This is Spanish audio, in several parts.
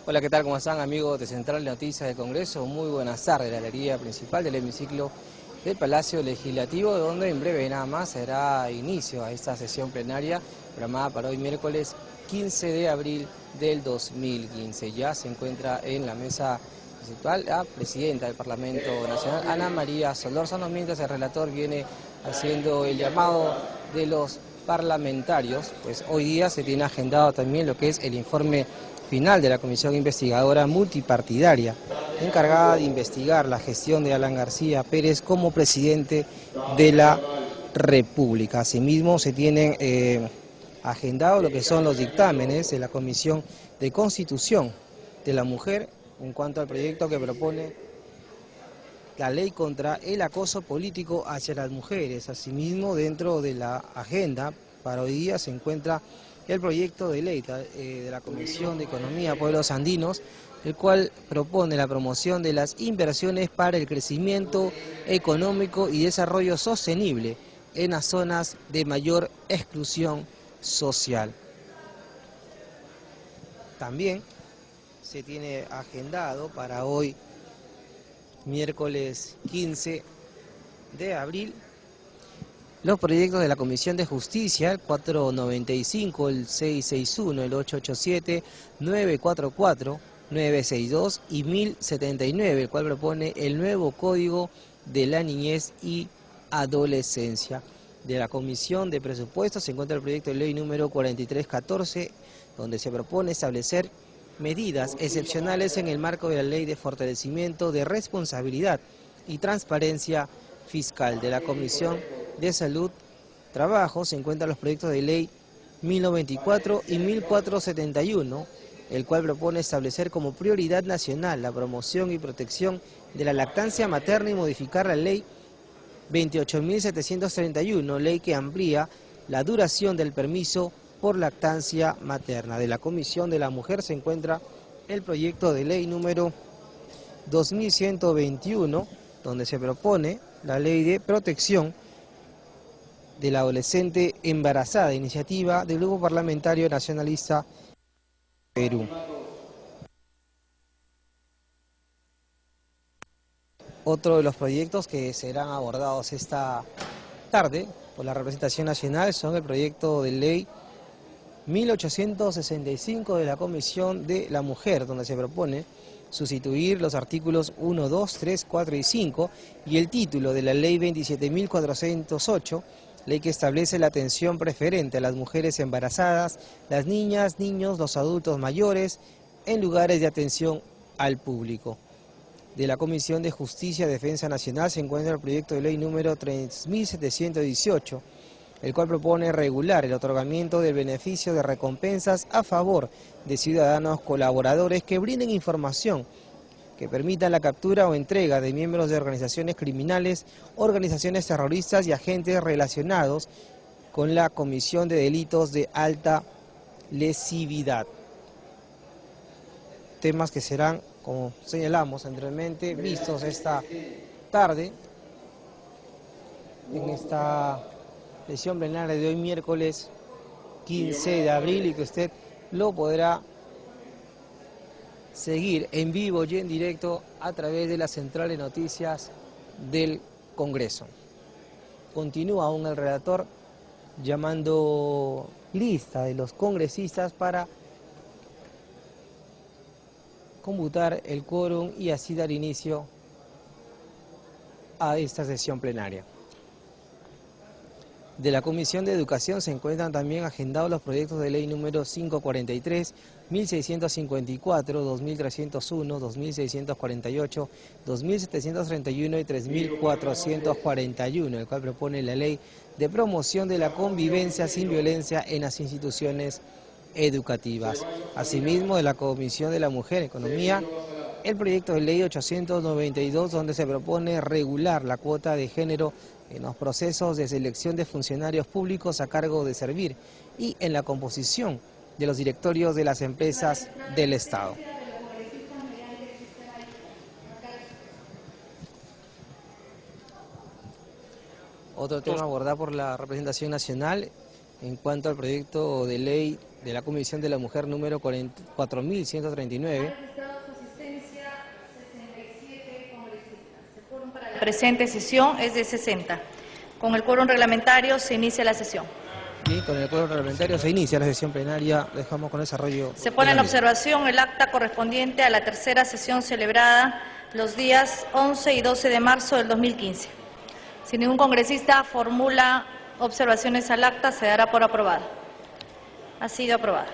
Hola, ¿qué tal? ¿Cómo están, amigos de Central de Noticias del Congreso? Muy buenas tardes, la galería principal del hemiciclo del Palacio Legislativo, donde en breve nada más se dará inicio a esta sesión plenaria programada para hoy miércoles 15 de abril del 2015. Ya se encuentra en la mesa principal la presidenta del Parlamento Nacional, Ana María Solórzano, mientras el relator viene haciendo el llamado de los parlamentarios. Pues hoy día se tiene agendado también lo que es el informe final de la Comisión Investigadora Multipartidaria, encargada de investigar la gestión de Alan García Pérez como presidente de la República. Asimismo, se tienen agendado lo que son los dictámenes de la Comisión de Constitución de la Mujer en cuanto al proyecto que propone la ley contra el acoso político hacia las mujeres. Asimismo, dentro de la agenda para hoy día se encuentra el proyecto de ley de la Comisión de Economía Pueblos Andinos, el cual propone la promoción de las inversiones para el crecimiento económico y desarrollo sostenible en las zonas de mayor exclusión social. También se tiene agendado para hoy, miércoles 15 de abril, los proyectos de la Comisión de Justicia, el 495, el 661, el 887, 944, 962 y 1079, el cual propone el nuevo Código de la Niñez y Adolescencia. De la Comisión de Presupuestos se encuentra el proyecto de ley número 4314, donde se propone establecer medidas excepcionales en el marco de la Ley de Fortalecimiento de Responsabilidad y Transparencia Fiscal. De la Comisión de Salud, Trabajo, se encuentran los proyectos de ley 1094 y 1471, el cual propone establecer como prioridad nacional la promoción y protección de la lactancia materna y modificar la ley 28.731, ley que amplía la duración del permiso por lactancia materna. De la Comisión de la Mujer se encuentra el proyecto de ley número 2121, donde se propone la ley de protección de la adolescente embarazada, iniciativa del Grupo Parlamentario Nacionalista Perú. Otro de los proyectos que serán abordados esta tarde por la representación nacional son el proyecto de ley 1865 de la Comisión de la Mujer, donde se propone sustituir los artículos 1, 2, 3, 4 y 5 y el título de la ley 27.408, ley que establece la atención preferente a las mujeres embarazadas, las niñas, niños, los adultos mayores, en lugares de atención al público. De la Comisión de Justicia y Defensa Nacional se encuentra el proyecto de ley número 3718, el cual propone regular el otorgamiento del beneficio de recompensas a favor de ciudadanos colaboradores que brinden información que permitan la captura o entrega de miembros de organizaciones criminales, organizaciones terroristas y agentes relacionados con la comisión de delitos de alta lesividad. Temas que serán, como señalamos anteriormente, vistos esta tarde en esta sesión plenaria de hoy miércoles 15 de abril y que usted lo podrá seguir en vivo y en directo a través de la Central de Noticias del Congreso. Continúa aún el relator llamando lista de los congresistas para computar el quórum y así dar inicio a esta sesión plenaria. De la Comisión de Educación se encuentran también agendados los proyectos de ley número 543, 1654, 2301, 2648, 2731 y 3441, el cual propone la ley de promoción de la convivencia sin violencia en las instituciones educativas. Asimismo, de la Comisión de la Mujer, Economía, el proyecto de ley 892, donde se propone regular la cuota de género en los procesos de selección de funcionarios públicos a cargo de servir y en la composición de los directorios de las empresas del Estado. Otro tema abordado por la representación nacional en cuanto al proyecto de ley de la Comisión de la Mujer número 4139. La presente sesión es de 60. Con el quórum reglamentario se inicia la sesión. Y con el quórum reglamentario se inicia la sesión plenaria. Dejamos con desarrollo. Se pone en observación el acta correspondiente a la tercera sesión celebrada los días 11 y 12 de marzo del 2015. Si ningún congresista formula observaciones al acta, se dará por aprobada. Ha sido aprobada.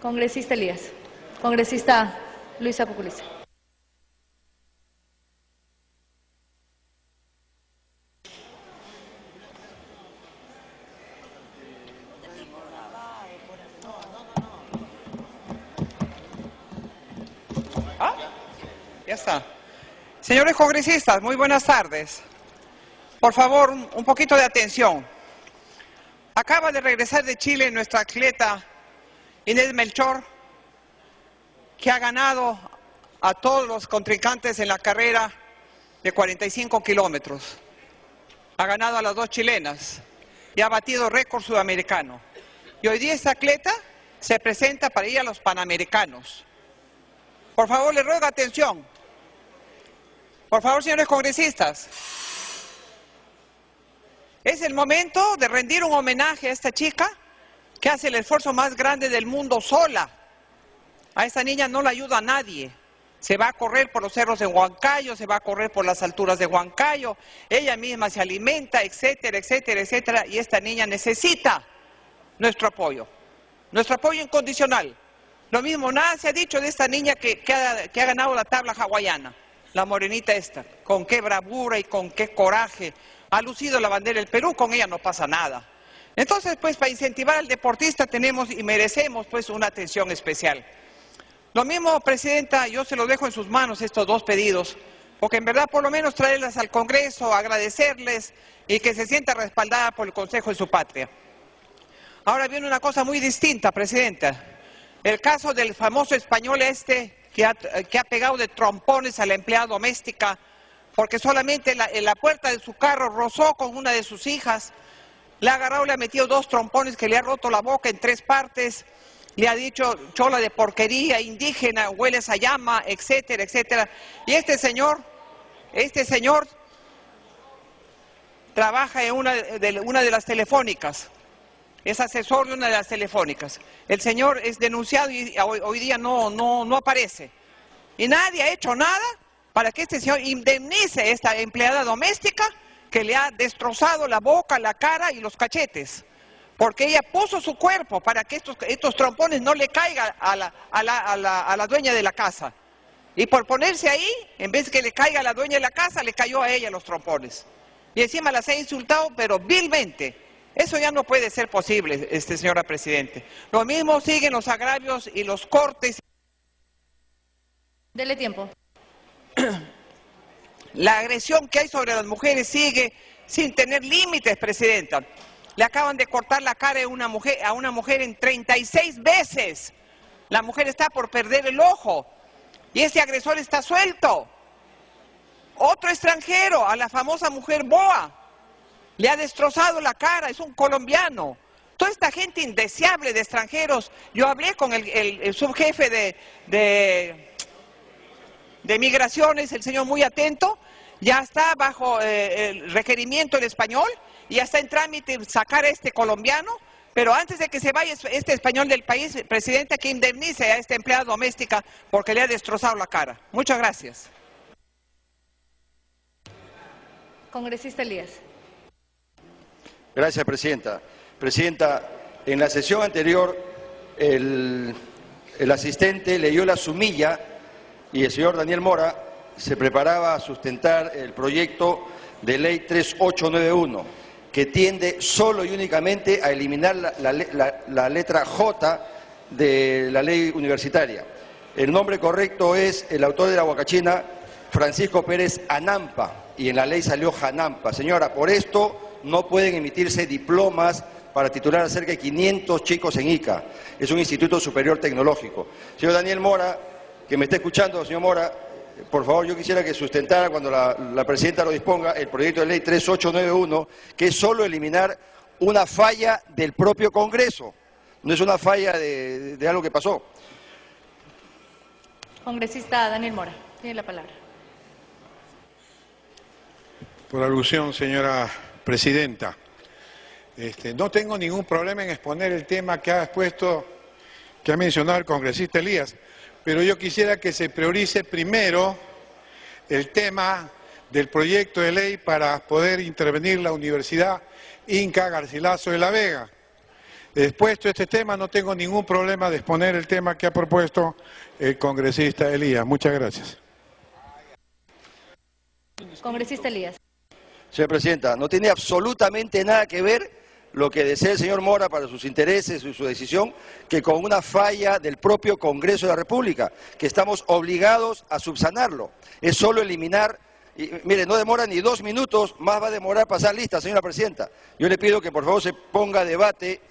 Congresista Elías. Congresista Luisa Cuculiza. Ya está. Señores congresistas, muy buenas tardes. Por favor, un poquito de atención. Acaba de regresar de Chile nuestra atleta Inés Melchor, que ha ganado a todos los contrincantes en la carrera de 45 kilómetros. Ha ganado a las dos chilenas y ha batido récord sudamericano. Y hoy día esta atleta se presenta para ir a los Panamericanos. Por favor, les ruego atención. Por favor, señores congresistas. Es el momento de rendir un homenaje a esta chica que hace el esfuerzo más grande del mundo sola. A esta niña no la ayuda a nadie. Se va a correr por los cerros de Huancayo, se va a correr por las alturas de Huancayo, ella misma se alimenta, etcétera, etcétera, etcétera, y esta niña necesita nuestro apoyo incondicional. Lo mismo, nada se ha dicho de esta niña que ha ganado la tabla hawaiana, la morenita esta, con qué bravura y con qué coraje ha lucido la bandera del Perú, con ella no pasa nada. Entonces, pues, para incentivar al deportista tenemos y merecemos, pues, una atención especial. Lo mismo, Presidenta, yo se lo dejo en sus manos estos dos pedidos, porque en verdad por lo menos traerlas al Congreso, agradecerles y que se sienta respaldada por el Consejo de su Patria. Ahora viene una cosa muy distinta, Presidenta. El caso del famoso español que ha pegado de trompones a la empleada doméstica porque solamente en la puerta de su carro rozó con una de sus hijas, le ha agarrado, le ha metido dos trompones que le ha roto la boca en 3 partes, le ha dicho chola de porquería, indígena, hueles a llama, etcétera, etcétera. Y este señor trabaja en una de las telefónicas, es asesor de una de las telefónicas. El señor es denunciado y hoy día no aparece. Y nadie ha hecho nada para que este señor indemnice a esta empleada doméstica que le ha destrozado la boca, la cara y los cachetes. Porque ella puso su cuerpo para que estos trompones no le caigan a la dueña de la casa. Y por ponerse ahí, en vez de que le caiga a la dueña de la casa, le cayó a ella los trompones. Y encima las ha insultado, pero vilmente. Eso ya no puede ser posible, señora Presidente. Lo mismo siguen los agravios y los cortes. Dele tiempo. La agresión que hay sobre las mujeres sigue sin tener límites, Presidenta. Le acaban de cortar la cara a una mujer en 36 veces. La mujer está por perder el ojo y ese agresor está suelto. Otro extranjero, a la famosa mujer Boa, le ha destrozado la cara, es un colombiano. Toda esta gente indeseable de extranjeros. Yo hablé con el subjefe de migraciones, el señor muy atento, ya está bajo el requerimiento en español, y ya está en trámite sacar a este colombiano, pero antes de que se vaya este español del país, Presidenta, que indemnice a esta empleada doméstica porque le ha destrozado la cara. Muchas gracias. Congresista Elías. Gracias, Presidenta. Presidenta, en la sesión anterior el asistente leyó la sumilla y el señor Daniel Mora se preparaba a sustentar el proyecto de ley 3891, que tiende solo y únicamente a eliminar la letra J de la ley universitaria. El nombre correcto es el autor de la huacachina, Francisco Pérez Anampa, y en la ley salió Janampa. Señora, por esto no pueden emitirse diplomas para titular a cerca de 500 chicos en ICA. Es un instituto superior tecnológico. Señor Daniel Mora, que me está escuchando, señor Mora, por favor, yo quisiera que sustentara cuando la presidenta lo disponga el proyecto de ley 3891, que es solo eliminar una falla del propio Congreso, no es una falla de algo que pasó. Congresista Daniel Mora, tiene la palabra. Por alusión, señora presidenta. No tengo ningún problema en exponer el tema que ha expuesto, que ha mencionado el congresista Elías, pero yo quisiera que se priorice primero el tema del proyecto de ley para poder intervenir la Universidad Inca Garcilaso de la Vega. Expuesto este tema, no tengo ningún problema de exponer el tema que ha propuesto el congresista Elías. Muchas gracias. Congresista Elías. Señora presidenta, no tiene absolutamente nada que ver lo que desea el señor Mora para sus intereses y su decisión, que con una falla del propio Congreso de la República, que estamos obligados a subsanarlo. Es solo eliminar, y mire, no demora ni 2 minutos, más va a demorar pasar lista, señora presidenta. Yo le pido que por favor se ponga a debate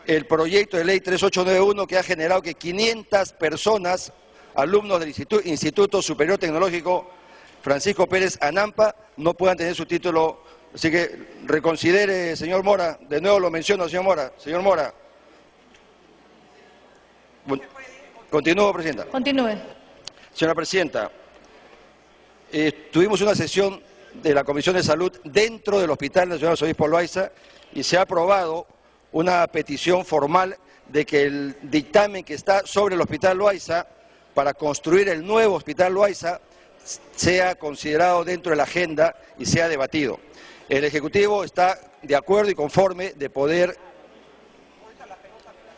el proyecto de ley 3891 que ha generado que 500 personas, alumnos del Instituto Superior Tecnológico Francisco Pérez Anampa, no puedan tener su título. Así que reconsidere, señor Mora, de nuevo lo menciono, señor Mora. Señor Mora. Continúo, presidenta. Continúe. Señora presidenta, tuvimos una sesión de la Comisión de Salud dentro del Hospital Nacional Arzobispo Loaiza y se ha aprobado una petición formal de que el dictamen que está sobre el Hospital Loaiza para construir el nuevo Hospital Loaiza sea considerado dentro de la agenda y sea debatido. El Ejecutivo está de acuerdo y conforme de poder...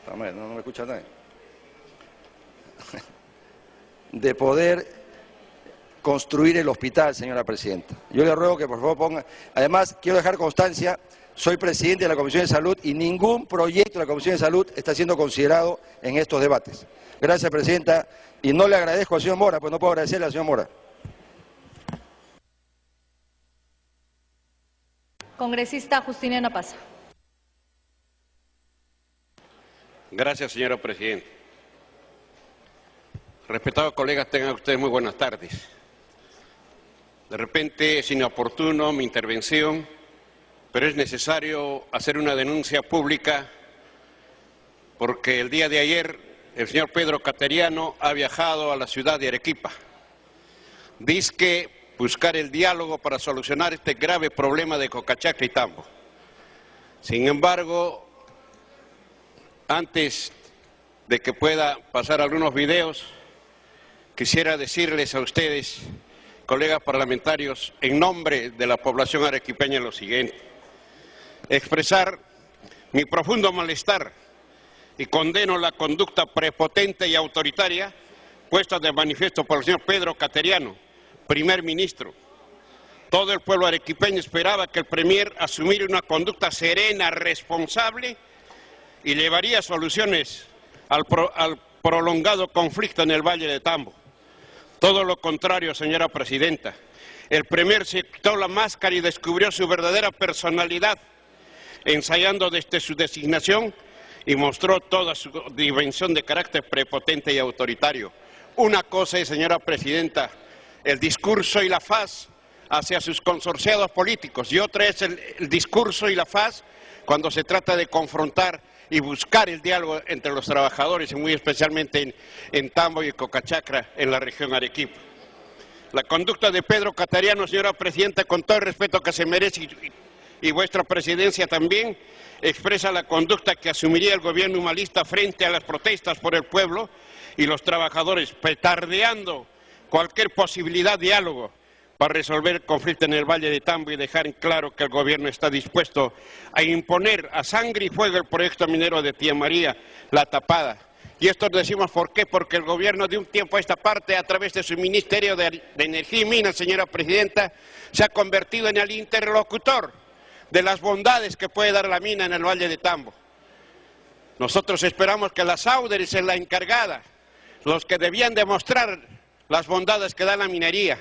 No me escucha nadie. De poder construir el hospital, señora presidenta. Yo le ruego que por favor ponga... Además, quiero dejar constancia, soy presidente de la Comisión de Salud y ningún proyecto de la Comisión de Salud está siendo considerado en estos debates. Gracias, presidenta, y no le agradezco al señor Mora, pues no puedo agradecerle al señor Mora. Congresista Justiniano Pasa. Gracias, señora presidenta. Respetados colegas, tengan ustedes muy buenas tardes. De repente es inoportuno mi intervención, pero es necesario hacer una denuncia pública porque el día de ayer el señor Pedro Cateriano ha viajado a la ciudad de Arequipa. Dizque buscar el diálogo para solucionar este grave problema de Cocachacra y Tambo. Sin embargo, antes de que pueda pasar algunos videos, quisiera decirles a ustedes, colegas parlamentarios, en nombre de la población arequipeña lo siguiente. Expresar mi profundo malestar y condeno la conducta prepotente y autoritaria puesta de manifiesto por el señor Pedro Cateriano, primer ministro. Todo el pueblo arequipeño esperaba que el premier asumiera una conducta serena, responsable y llevaría soluciones al prolongado conflicto en el Valle de Tambo. Todo lo contrario, señora presidenta. El premier se quitó la máscara y descubrió su verdadera personalidad, ensayando desde su designación y mostró toda su dimensión de carácter prepotente y autoritario. Una cosa es, señora presidenta, el discurso y la faz hacia sus consorciados políticos y otra es el discurso y la faz cuando se trata de confrontar y buscar el diálogo entre los trabajadores y muy especialmente en Tambo y Cocachacra en la región Arequipa. La conducta de Pedro Cateriano, señora presidenta, con todo el respeto que se merece y vuestra presidencia también, expresa la conducta que asumiría el gobierno humanista frente a las protestas por el pueblo y los trabajadores, petardeando cualquier posibilidad de diálogo para resolver el conflicto en el Valle de Tambo y dejar en claro que el gobierno está dispuesto a imponer a sangre y fuego el proyecto minero de Tía María, La Tapada. Y esto decimos ¿por qué? Porque el gobierno de un tiempo a esta parte, a través de su Ministerio de Energía y Minas, señora presidenta, se ha convertido en el interlocutor de las bondades que puede dar la mina en el Valle de Tambo. Nosotros esperamos que la Sauder sea la encargada, los que debían demostrar las bondades que da la minería,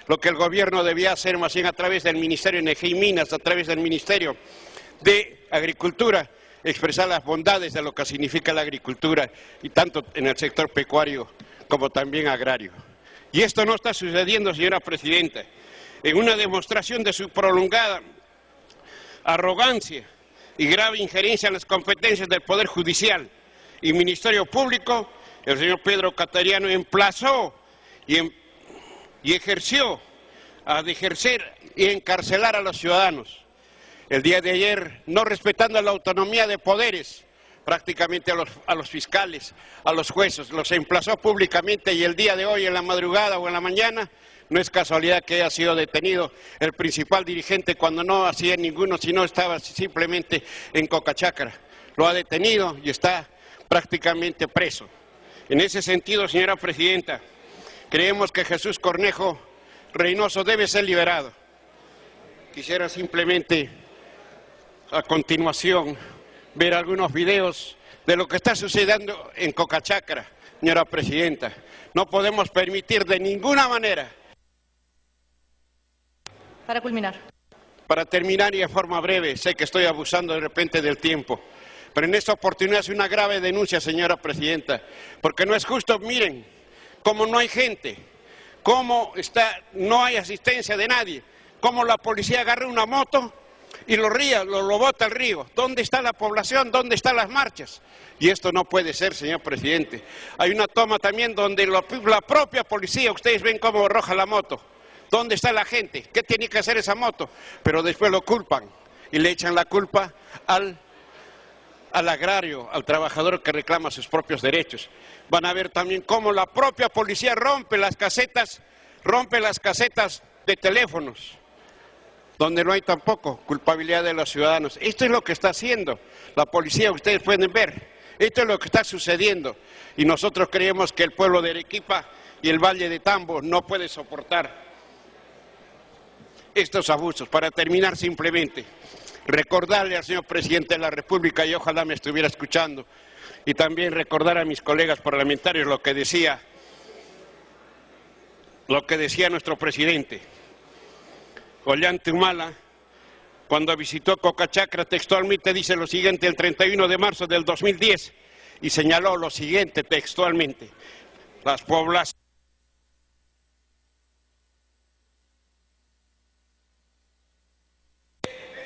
lo que el gobierno debía hacer más bien a través del Ministerio de Energía y Minas, a través del Ministerio de Agricultura, expresar las bondades de lo que significa la agricultura, y tanto en el sector pecuario como también agrario. Y esto no está sucediendo, señora Presidenta. En una demostración de su prolongada arrogancia y grave injerencia en las competencias del Poder Judicial y Ministerio Público, el señor Pedro Catariano emplazó y ejerció a ejercer y encarcelar a los ciudadanos. El día de ayer, no respetando la autonomía de poderes, prácticamente a los fiscales, a los jueces, los emplazó públicamente, y el día de hoy, en la madrugada o en la mañana, no es casualidad que haya sido detenido el principal dirigente cuando no hacía ninguno, sino estaba simplemente en Cocachacra. Lo ha detenido y está prácticamente preso. En ese sentido, señora Presidenta, creemos que Jesús Cornejo Reynoso debe ser liberado. Quisiera simplemente, a continuación, ver algunos videos de lo que está sucediendo en Cocachacra, señora Presidenta. No podemos permitir de ninguna manera. Para culminar. Para terminar y de forma breve, sé que estoy abusando de repente del tiempo, pero en esta oportunidad es una grave denuncia, señora Presidenta, porque no es justo. Miren cómo no hay gente, cómo no hay asistencia de nadie, cómo la policía agarra una moto y lo bota al río. ¿Dónde está la población? ¿Dónde están las marchas? Y esto no puede ser, señor presidente. Hay una toma también donde la propia policía, ustedes ven cómo arroja la moto. ¿Dónde está la gente? ¿Qué tiene que hacer esa moto? Pero después lo culpan y le echan la culpa al agrario, al trabajador que reclama sus propios derechos. Van a ver también cómo la propia policía rompe las casetas de teléfonos, donde no hay tampoco culpabilidad de los ciudadanos. Esto es lo que está haciendo la policía, ustedes pueden ver. Esto es lo que está sucediendo. Y nosotros creemos que el pueblo de Arequipa y el Valle de Tambo no puede soportar estos abusos. Para terminar, simplemente recordarle al señor presidente de la República, y ojalá me estuviera escuchando, y también recordar a mis colegas parlamentarios lo que decía nuestro presidente. Ollanta Humala, cuando visitó Cocachacra, textualmente dice lo siguiente el 31 de marzo del 2010, y señaló lo siguiente textualmente: las poblaciones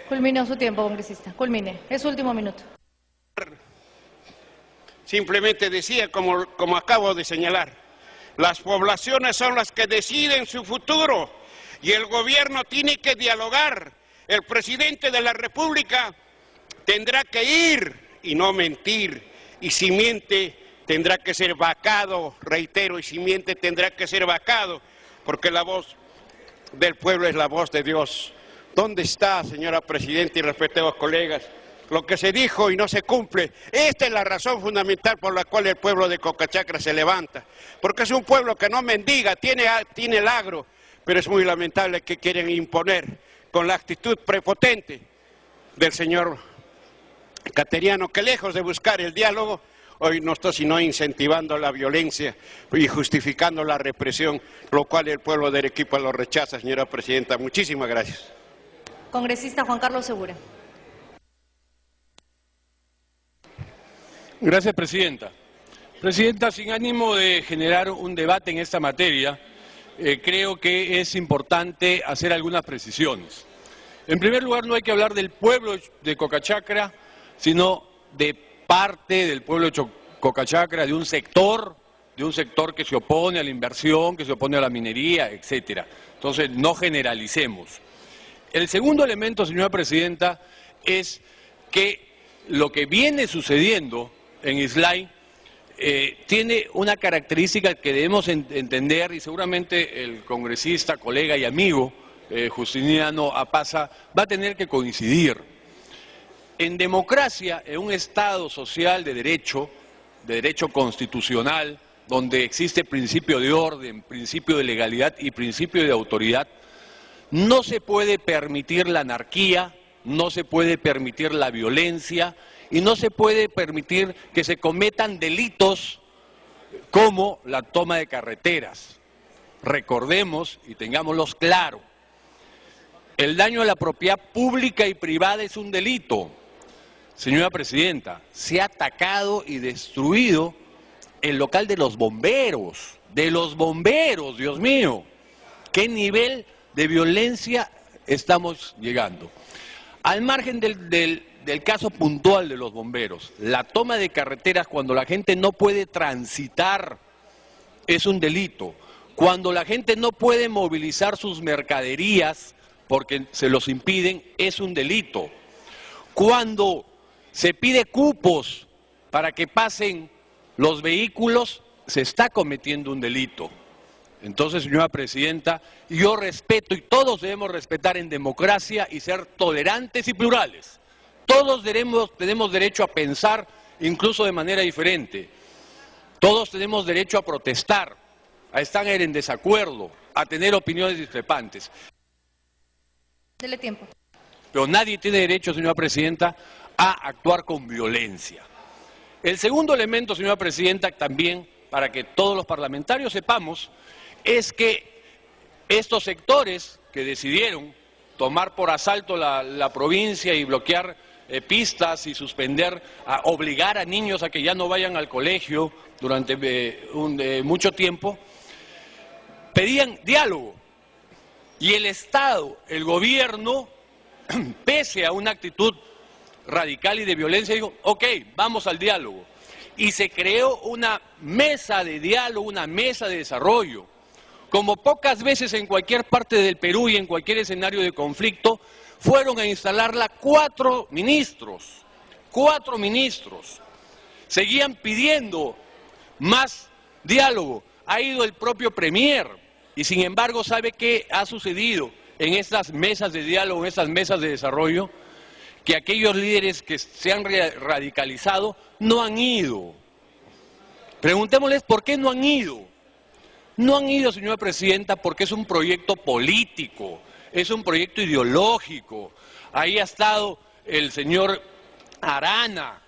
Culminó su tiempo, congresista. Culmine. Es su último minuto. Simplemente decía, como acabo de señalar, las poblaciones son las que deciden su futuro y el gobierno tiene que dialogar. El presidente de la República tendrá que ir y no mentir, y si miente tendrá que ser vacado, reitero, y si miente tendrá que ser vacado, porque la voz del pueblo es la voz de Dios. ¿Dónde está, señora Presidenta y respetados colegas, lo que se dijo y no se cumple? Esta es la razón fundamental por la cual el pueblo de Cocachacra se levanta, porque es un pueblo que no mendiga, tiene el agro, pero es muy lamentable que quieren imponer con la actitud prepotente del señor Catariano, que lejos de buscar el diálogo, hoy no está sino incentivando la violencia y justificando la represión, lo cual el pueblo de Arequipa lo rechaza, señora Presidenta. Muchísimas gracias. Congresista Juan Carlos Segura. Gracias, Presidenta. Presidenta, sin ánimo de generar un debate en esta materia, creo que es importante hacer algunas precisiones. En primer lugar, no hay que hablar del pueblo de Cocachacra, sino de parte del pueblo de Cocachacra, de un sector que se opone a la inversión, que se opone a la minería, etcétera. Entonces, no generalicemos. El segundo elemento, señora Presidenta, es que lo que viene sucediendo en Islay tiene una característica que debemos entender, y seguramente el congresista, colega y amigo Justiniano Apaza va a tener que coincidir. En democracia, en un Estado social de derecho constitucional, donde existe principio de orden, principio de legalidad y principio de autoridad, no se puede permitir la anarquía, no se puede permitir la violencia y no se puede permitir que se cometan delitos como la toma de carreteras. Recordemos y tengámoslos claro, el daño a la propiedad pública y privada es un delito. Señora Presidenta, se ha atacado y destruido el local de los bomberos de los bomberos, Dios mío. ¿Qué nivel de violencia estamos llegando? Al margen del caso puntual de los bomberos, la toma de carreteras cuando la gente no puede transitar es un delito. Cuando la gente no puede movilizar sus mercaderías porque se los impiden, es un delito. Cuando se pide cupos para que pasen los vehículos, se está cometiendo un delito. Entonces, señora presidenta, yo respeto y todos debemos respetar en democracia y ser tolerantes y plurales. Todos tenemos derecho a pensar incluso de manera diferente. Todos tenemos derecho a protestar, a estar en desacuerdo, a tener opiniones discrepantes. Dele tiempo. Pero nadie tiene derecho, señora presidenta, a actuar con violencia. El segundo elemento, señora presidenta, también para que todos los parlamentarios sepamos, es que estos sectores que decidieron tomar por asalto la provincia y bloquear pistas y suspender, obligar a niños a que ya no vayan al colegio durante mucho tiempo, pedían diálogo. Y el Estado, el gobierno, pese a una actitud radical y de violencia, dijo, ok, vamos al diálogo. Y se creó una mesa de diálogo, una mesa de desarrollo. Como pocas veces en cualquier parte del Perú y en cualquier escenario de conflicto, fueron a instalarla 4 ministros. 4 ministros. Seguían pidiendo más diálogo. Ha ido el propio Premier y sin embargo, ¿sabe qué ha sucedido en estas mesas de diálogo, en estas mesas de desarrollo? Que aquellos líderes que se han radicalizado no han ido. Preguntémosles por qué no han ido. No han ido, señora presidenta, porque es un proyecto político, es un proyecto ideológico. Ahí ha estado el señor Arana,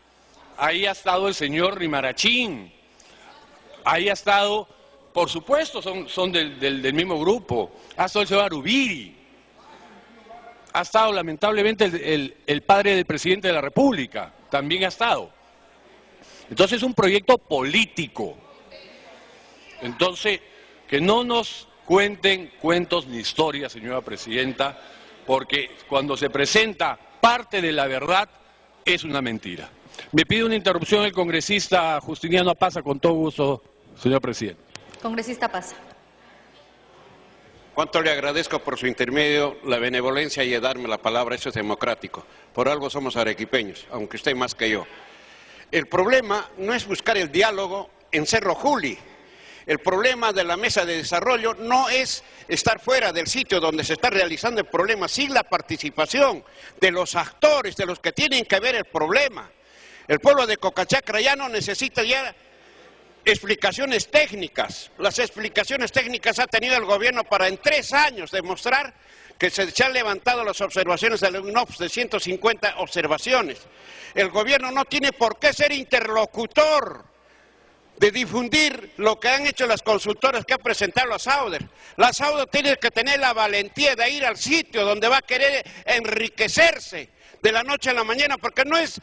ahí ha estado el señor Rimarachín, ahí ha estado, por supuesto, son del mismo grupo, ha estado el señor Arubiri, ha estado lamentablemente el padre del presidente de la República, también ha estado. Entonces es un proyecto político. Entonces, que no nos cuenten cuentos ni historias, señora presidenta, porque cuando se presenta parte de la verdad es una mentira. Me pide una interrupción el congresista Justiniano Pasa, con todo gusto, señor presidente. Congresista Pasa. Cuánto le agradezco por su intermedio, la benevolencia y darme la palabra, eso es democrático. Por algo somos arequipeños, aunque usted más que yo. El problema no es buscar el diálogo en Cerro Juli. El problema de la mesa de desarrollo no es estar fuera del sitio donde se está realizando el problema, sin la participación de los actores, de los que tienen que ver el problema. El pueblo de Cocachacra ya no necesita ya explicaciones técnicas. Las explicaciones técnicas ha tenido el gobierno para en 3 años demostrar que se han levantado las observaciones del UNOPS de 150 observaciones. El gobierno no tiene por qué ser interlocutor de difundir lo que han hecho las consultoras que ha presentado la SAUDER. La SAUDER tiene que tener la valentía de ir al sitio donde va a querer enriquecerse de la noche a la mañana, porque no es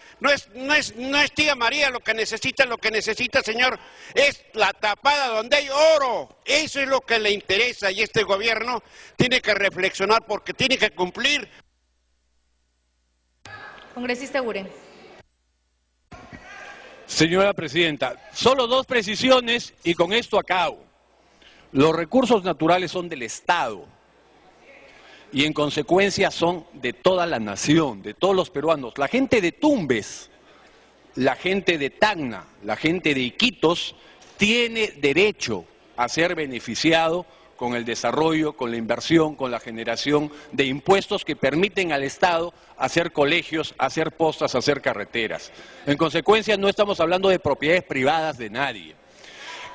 tía María lo que necesita, señor, es la tapada donde hay oro. Eso es lo que le interesa y este gobierno tiene que reflexionar porque tiene que cumplir. Congresista Guren. Señora presidenta, solo 2 precisiones y con esto acabo. Los recursos naturales son del Estado y en consecuencia son de toda la nación, de todos los peruanos. La gente de Tumbes, la gente de Tacna, la gente de Iquitos tiene derecho a ser beneficiado con el desarrollo, con la inversión, con la generación de impuestos que permiten al Estado hacer colegios, hacer postas, hacer carreteras. En consecuencia, no estamos hablando de propiedades privadas de nadie.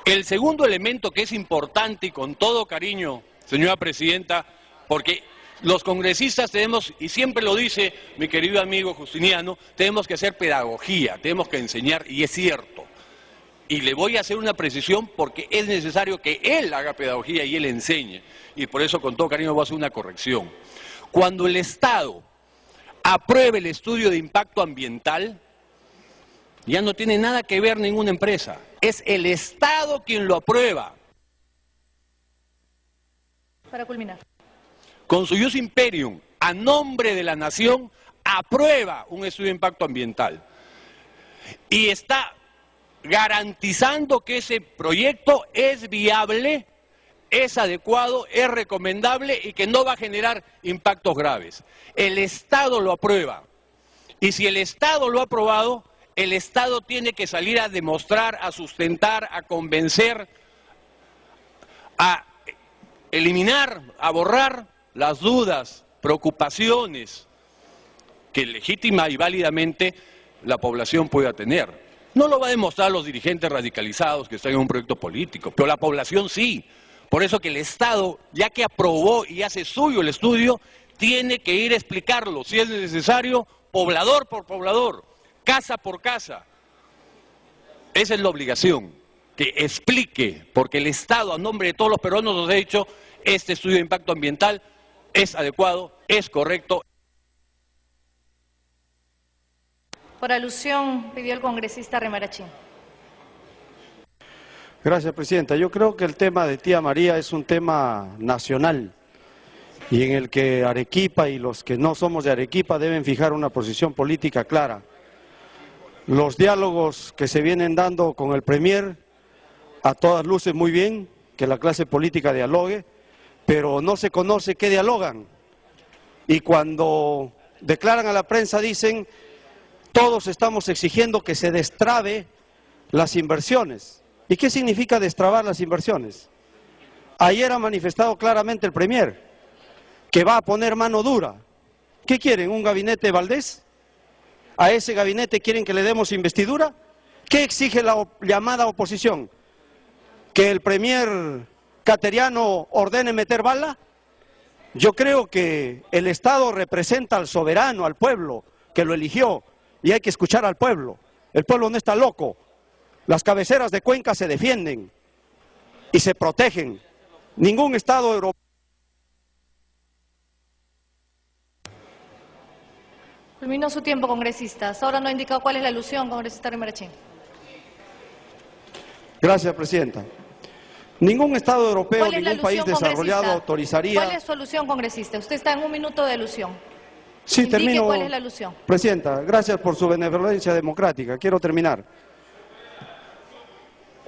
El segundo elemento que es importante y con todo cariño, señora presidenta, porque los congresistas tenemos, y siempre lo dice mi querido amigo Justiniano, tenemos que hacer pedagogía, tenemos que enseñar, y es cierto. Y le voy a hacer una precisión porque es necesario que él haga pedagogía y él enseñe. Y por eso, con todo cariño, voy a hacer una corrección. Cuando el Estado apruebe el estudio de impacto ambiental, ya no tiene nada que ver ninguna empresa. Es el Estado quien lo aprueba. Para culminar. Con su ius imperium, a nombre de la nación, aprueba un estudio de impacto ambiental y está garantizando que ese proyecto es viable, es adecuado, es recomendable y que no va a generar impactos graves. El Estado lo aprueba y si el Estado lo ha aprobado, el Estado tiene que salir a demostrar, a sustentar, a convencer, a eliminar, a borrar las dudas, preocupaciones que legítima y válidamente la población pueda tener. No lo va a demostrar los dirigentes radicalizados que están en un proyecto político, pero la población sí. Por eso que el Estado, ya que aprobó y hace suyo el estudio, tiene que ir a explicarlo, si es necesario, poblador por poblador, casa por casa. Esa es la obligación, que explique, porque el Estado, a nombre de todos los peruanos, nos ha dicho, este estudio de impacto ambiental es adecuado, es correcto. Por alusión, pidió el congresista Remarachín. Gracias, Presidenta. Yo creo que el tema de Tía María es un tema nacional y en el que Arequipa y los que no somos de Arequipa deben fijar una posición política clara. Los diálogos que se vienen dando con el Premier, a todas luces muy bien, que la clase política dialogue, pero no se conoce qué dialogan. Y cuando declaran a la prensa dicen, todos estamos exigiendo que se destrabe las inversiones. ¿Y qué significa destrabar las inversiones? Ayer ha manifestado claramente el Premier que va a poner mano dura. ¿Qué quieren? ¿Un gabinete Valdés? ¿A ese gabinete quieren que le demos investidura? ¿Qué exige la llamada oposición? ¿Que el Premier cateriano ordene meter bala? Yo creo que el Estado representa al soberano, al pueblo que lo eligió, y hay que escuchar al pueblo. El pueblo no está loco. Las cabeceras de Cuenca se defienden y se protegen. Ningún Estado europeo. Terminó su tiempo, congresistas. Ahora no ha indicado cuál es la alusión, congresista Remarachín. Gracias, Presidenta. Ningún Estado europeo, ¿Cuál es la ningún país alusión, desarrollado congresista? autorizaría... ¿Cuál es su alusión, congresista? Usted está en un minuto de alusión. Sí, Indique termino. ¿Cuál es la alusión? Presidenta, gracias por su benevolencia democrática. Quiero terminar.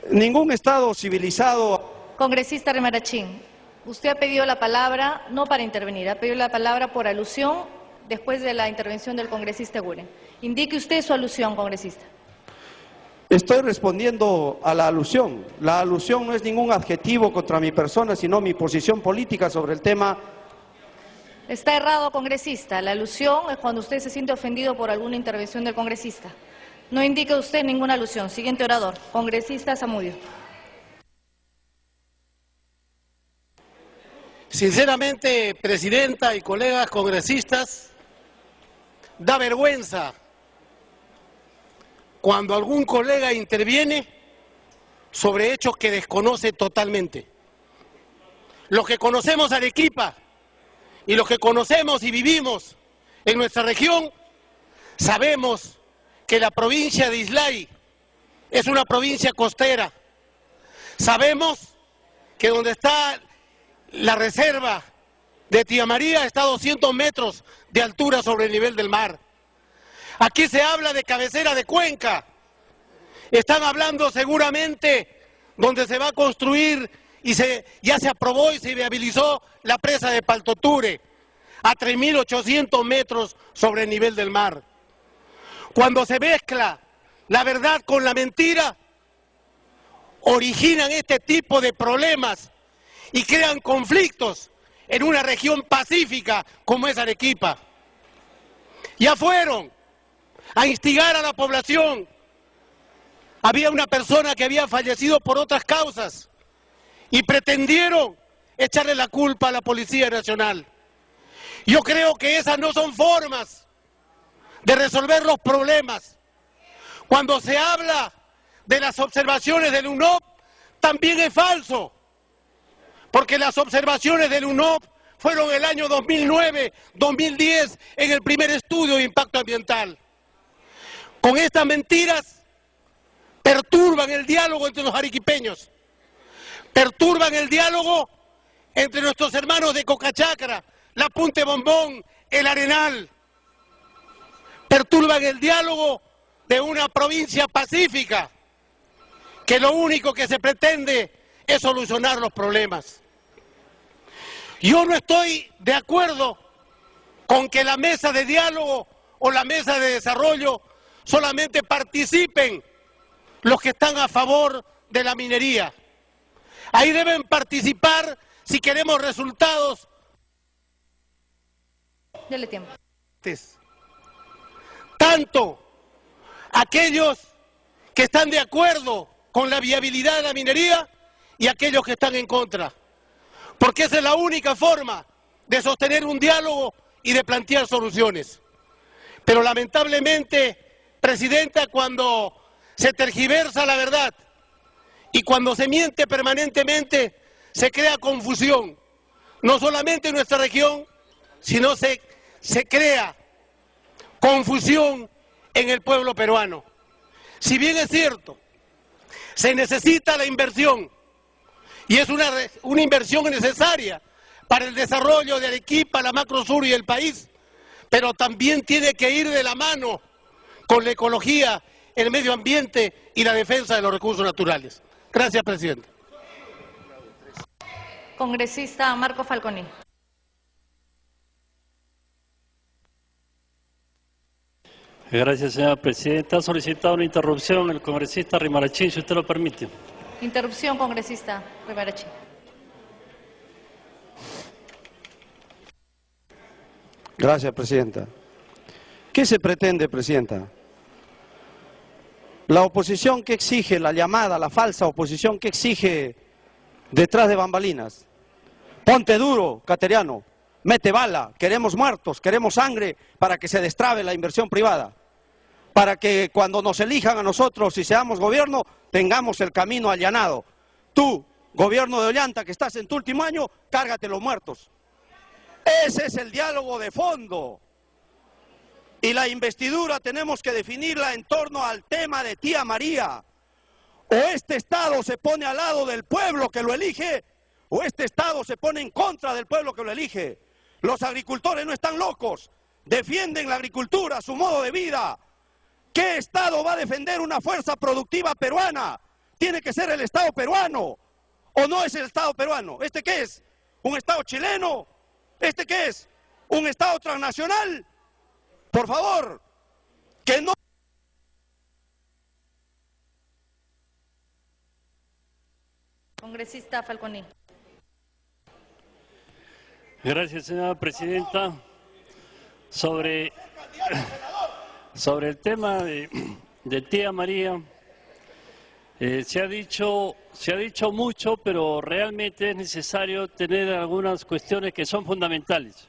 Ningún Estado civilizado... Congresista Remarachín, usted ha pedido la palabra, no para intervenir, ha pedido la palabra por alusión después de la intervención del congresista Guren. Indique usted su alusión, congresista. Estoy respondiendo a la alusión. La alusión no es ningún adjetivo contra mi persona, sino mi posición política sobre el tema. Está errado, congresista. La alusión es cuando usted se siente ofendido por alguna intervención del congresista. No indique usted ninguna alusión. Siguiente orador, congresista Zamudio. Sinceramente, Presidenta y colegas congresistas, da vergüenza cuando algún colega interviene sobre hechos que desconoce totalmente. Los que conocemos Arequipa y los que conocemos y vivimos en nuestra región, sabemos que la provincia de Islay es una provincia costera. Sabemos que donde está la reserva de Tía María está a 200 metros de altura sobre el nivel del mar. Aquí se habla de cabecera de Cuenca. Están hablando seguramente donde se va a construir y ya se aprobó y se viabilizó la presa de Paltoture a 3.800 metros sobre el nivel del mar. Cuando se mezcla la verdad con la mentira, originan este tipo de problemas y crean conflictos en una región pacífica como es Arequipa. Ya fueron a instigar a la población. Había una persona que había fallecido por otras causas y pretendieron echarle la culpa a la Policía Nacional. Yo creo que esas no son formas de resolver los problemas. Cuando se habla de las observaciones del UNOP, también es falso, porque las observaciones del UNOP fueron el año 2009, 2010, en el primer estudio de impacto ambiental. Con estas mentiras perturban el diálogo entre los arequipeños, perturban el diálogo entre nuestros hermanos de Cocachacra, la Punta Bombón, el Arenal. Perturban el diálogo de una provincia pacífica, que lo único que se pretende es solucionar los problemas. Yo no estoy de acuerdo con que la mesa de diálogo o la mesa de desarrollo solamente participen los que están a favor de la minería. Ahí deben participar, si queremos resultados. Dele tiempo. Tanto aquellos que están de acuerdo con la viabilidad de la minería y aquellos que están en contra. Porque esa es la única forma de sostener un diálogo y de plantear soluciones. Pero lamentablemente, Presidenta, cuando se tergiversa la verdad y cuando se miente permanentemente, se crea confusión, no solamente en nuestra región, sino se crea confusión en el pueblo peruano. Si bien es cierto, se necesita la inversión, y es una inversión necesaria para el desarrollo de Arequipa, la Macrosur y el país, pero también tiene que ir de la mano con la ecología, el medio ambiente y la defensa de los recursos naturales. Gracias, Presidente. Congresista Marco Falconi. Gracias, señora Presidenta. Ha solicitado una interrupción el congresista Rimarachín, si usted lo permite. Interrupción, congresista Rimarachín. Gracias, Presidenta. ¿Qué se pretende, Presidenta? La oposición que exige, la llamada, la falsa oposición que exige detrás de bambalinas. Ponte duro, Cateriano, mete bala, queremos muertos, queremos sangre para que se destrabe la inversión privada. Para que cuando nos elijan a nosotros y seamos gobierno, tengamos el camino allanado. Tú, gobierno de Ollanta, que estás en tu último año, cárgate los muertos. Ese es el diálogo de fondo. Y la investidura tenemos que definirla en torno al tema de Tía María. O este Estado se pone al lado del pueblo que lo elige, o este Estado se pone en contra del pueblo que lo elige. Los agricultores no están locos, defienden la agricultura, su modo de vida. ¿Qué Estado va a defender una fuerza productiva peruana? Tiene que ser el Estado peruano, ¿o no es el Estado peruano? ¿Este qué es? ¿Un Estado chileno? ¿Este qué es? ¿Un Estado transnacional? Por favor, que no... Congresista Falconi. Gracias, señora Presidenta. Sobre el tema de Tía María, se ha dicho mucho, pero realmente es necesario tener algunas cuestiones que son fundamentales.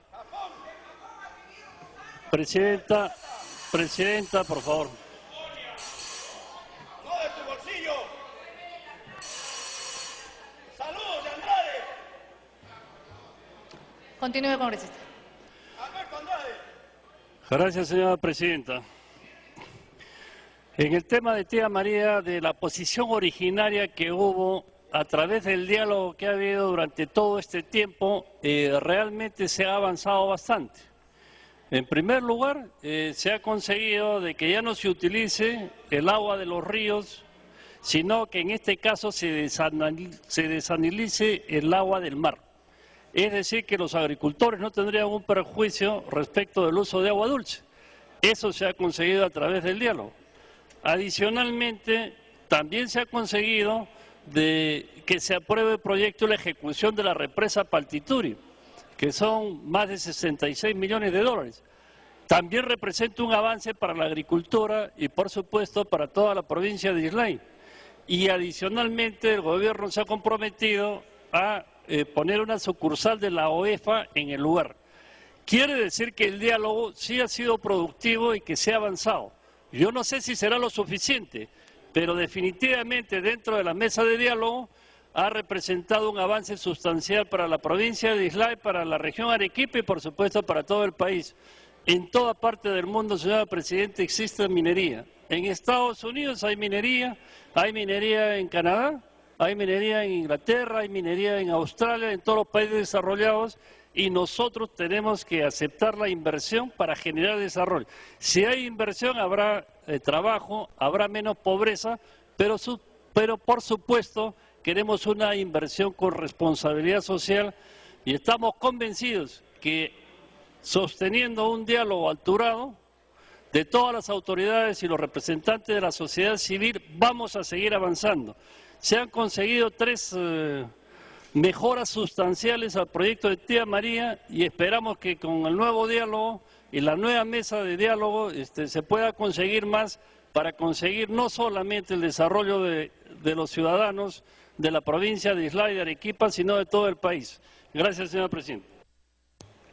Presidenta, por favor. Continúe, congresista. Gracias, señora Presidenta. En el tema de Tía María, de la posición originaria que hubo a través del diálogo que ha habido durante todo este tiempo, realmente se ha avanzado bastante. En primer lugar, se ha conseguido de que ya no se utilice el agua de los ríos, sino que en este caso se desanilice el agua del mar. Es decir, que los agricultores no tendrían un perjuicio respecto del uso de agua dulce. Eso se ha conseguido a través del diálogo. Adicionalmente, también se ha conseguido de que se apruebe el proyecto de la ejecución de la represa Paltituri, que son más de 66 millones de dólares. También representa un avance para la agricultura y, por supuesto, para toda la provincia de Islay. Y adicionalmente, el gobierno se ha comprometido a poner una sucursal de la OEFA en el lugar. Quiere decir que el diálogo sí ha sido productivo y que se ha avanzado. Yo no sé si será lo suficiente, pero definitivamente dentro de la mesa de diálogo ha representado un avance sustancial para la provincia de Islay, para la región Arequipa y por supuesto para todo el país. En toda parte del mundo, señora Presidenta, existe minería. En Estados Unidos hay minería en Canadá, Hay minería en Inglaterra, hay minería en Australia, en todos los países desarrollados, y nosotros tenemos que aceptar la inversión para generar desarrollo. Si hay inversión, habrá trabajo, habrá menos pobreza, pero por supuesto queremos una inversión con responsabilidad social y estamos convencidos que sosteniendo un diálogo alturado de todas las autoridades y los representantes de la sociedad civil vamos a seguir avanzando. Se han conseguido 3 mejoras sustanciales al proyecto de Tía María y esperamos que con el nuevo diálogo y la nueva mesa de diálogo se pueda conseguir más para conseguir no solamente el desarrollo de los ciudadanos de la provincia de Islay y de Arequipa, sino de todo el país. Gracias, señora presidenta.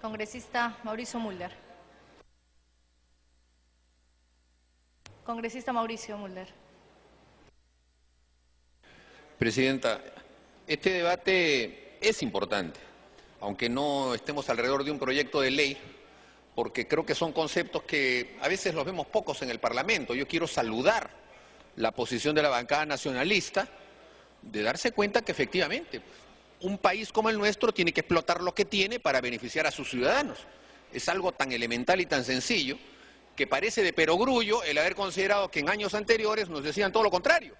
Congresista Mauricio Mulder. Congresista Mauricio Mulder. Presidenta, este debate es importante, aunque no estemos alrededor de un proyecto de ley, porque creo que son conceptos que a veces los vemos pocos en el Parlamento. Yo quiero saludar la posición de la bancada nacionalista de darse cuenta que efectivamente un país como el nuestro tiene que explotar lo que tiene para beneficiar a sus ciudadanos. Es algo tan elemental y tan sencillo que parece de perogrullo el haber considerado que en años anteriores nos decían todo lo contrario.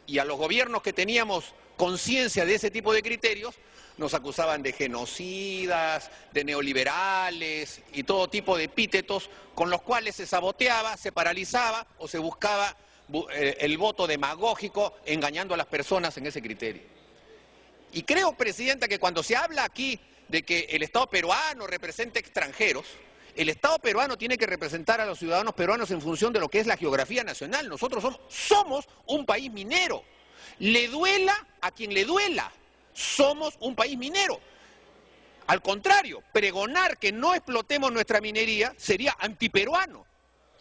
Y a los gobiernos que teníamos conciencia de ese tipo de criterios nos acusaban de genocidas, de neoliberales y todo tipo de epítetos con los cuales se saboteaba, se paralizaba o se buscaba el voto demagógico engañando a las personas en ese criterio. Y creo, Presidenta, que cuando se habla aquí de que el Estado peruano representa extranjeros, el Estado peruano tiene que representar a los ciudadanos peruanos en función de lo que es la geografía nacional. Nosotros somos un país minero. Le duela a quien le duela. Somos un país minero. Al contrario, pregonar que no explotemos nuestra minería sería antiperuano.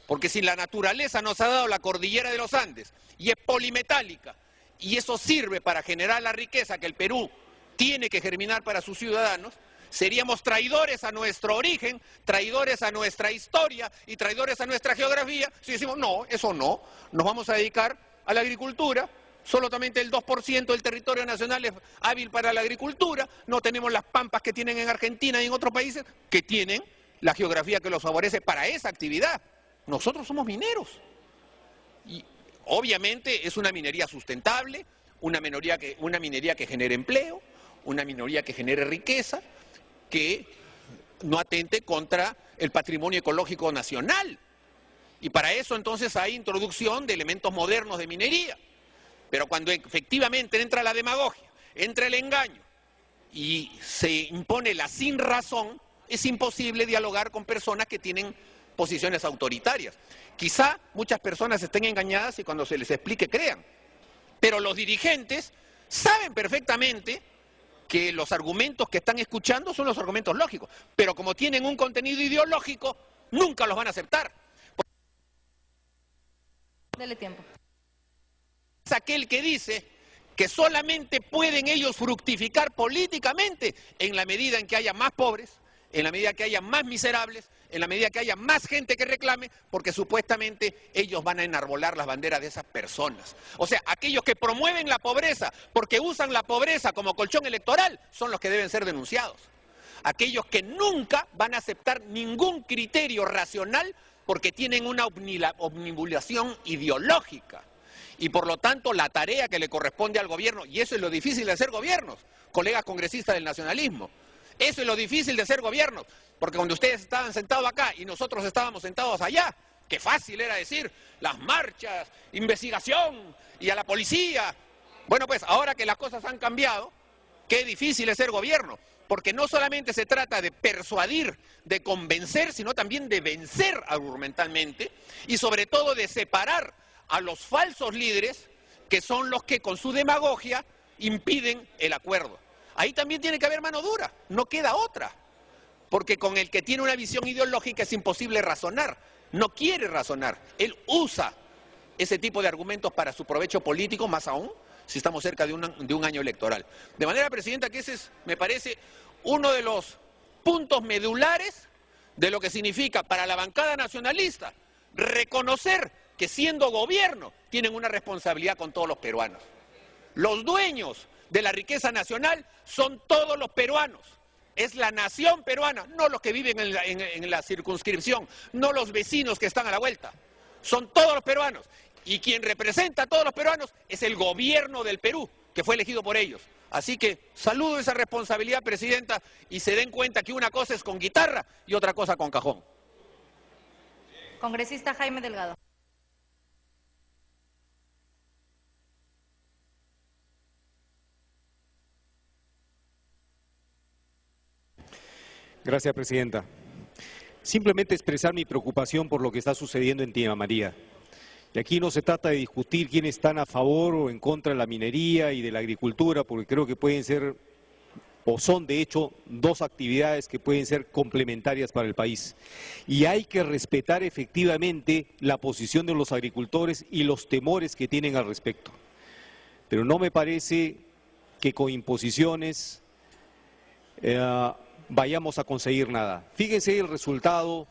Porque si la naturaleza nos ha dado la cordillera de los Andes y es polimetálica, y eso sirve para generar la riqueza que el Perú tiene que germinar para sus ciudadanos, seríamos traidores a nuestro origen, traidores a nuestra historia y traidores a nuestra geografía si decimos, no, eso no, nos vamos a dedicar a la agricultura, solamente el 2% del territorio nacional es hábil para la agricultura, no tenemos las pampas que tienen en Argentina y en otros países que tienen la geografía que los favorece para esa actividad. Nosotros somos mineros. Y obviamente es una minería sustentable, una minería que genere empleo, una minería que genere riqueza, que no atente contra el patrimonio ecológico nacional. Y para eso entonces hay introducción de elementos modernos de minería. Pero cuando efectivamente entra la demagogia, entra el engaño y se impone la sinrazón, es imposible dialogar con personas que tienen posiciones autoritarias. Quizá muchas personas estén engañadas y cuando se les explique crean, pero los dirigentes saben perfectamente que los argumentos que están escuchando son los argumentos lógicos, pero como tienen un contenido ideológico, nunca los van a aceptar. Dele tiempo. Es aquel que dice que solamente pueden ellos fructificar políticamente en la medida en que haya más pobres, en la medida que haya más miserables, en la medida que haya más gente que reclame, porque supuestamente ellos van a enarbolar las banderas de esas personas. O sea, aquellos que promueven la pobreza porque usan la pobreza como colchón electoral son los que deben ser denunciados. Aquellos que nunca van a aceptar ningún criterio racional porque tienen una omnibulación ideológica. Y por lo tanto la tarea que le corresponde al gobierno, y eso es lo difícil de hacer gobiernos, colegas congresistas del nacionalismo, eso es lo difícil de ser gobiernos, porque cuando ustedes estaban sentados acá y nosotros estábamos sentados allá, qué fácil era decir las marchas, investigación y a la policía. Bueno, pues ahora que las cosas han cambiado, qué difícil es ser gobierno, porque no solamente se trata de persuadir, de convencer, sino también de vencer argumentalmente y sobre todo de separar a los falsos líderes que son los que con su demagogia impiden el acuerdo. Ahí también tiene que haber mano dura, no queda otra, porque con el que tiene una visión ideológica es imposible razonar, no quiere razonar, él usa ese tipo de argumentos para su provecho político, más aún si estamos cerca de un año electoral. De manera, Presidenta, que ese es, me parece, uno de los puntos medulares de lo que significa para la bancada nacionalista reconocer que siendo gobierno tienen una responsabilidad con todos los peruanos. Los dueños de la riqueza nacional son todos los peruanos. Es la nación peruana, no los que viven en la circunscripción, no los vecinos que están a la vuelta. Son todos los peruanos. Y quien representa a todos los peruanos es el gobierno del Perú, que fue elegido por ellos. Así que saludo esa responsabilidad, Presidenta, y se den cuenta que una cosa es con guitarra y otra cosa con cajón. Congresista Jaime Delgado. Gracias, Presidenta. Simplemente expresar mi preocupación por lo que está sucediendo en Tía María. Y aquí no se trata de discutir quiénes están a favor o en contra de la minería y de la agricultura, porque creo que pueden ser, o son de hecho, dos actividades que pueden ser complementarias para el país. Y hay que respetar efectivamente la posición de los agricultores y los temores que tienen al respecto. Pero no me parece que con imposiciones vayamos a conseguir nada. Fíjense el resultado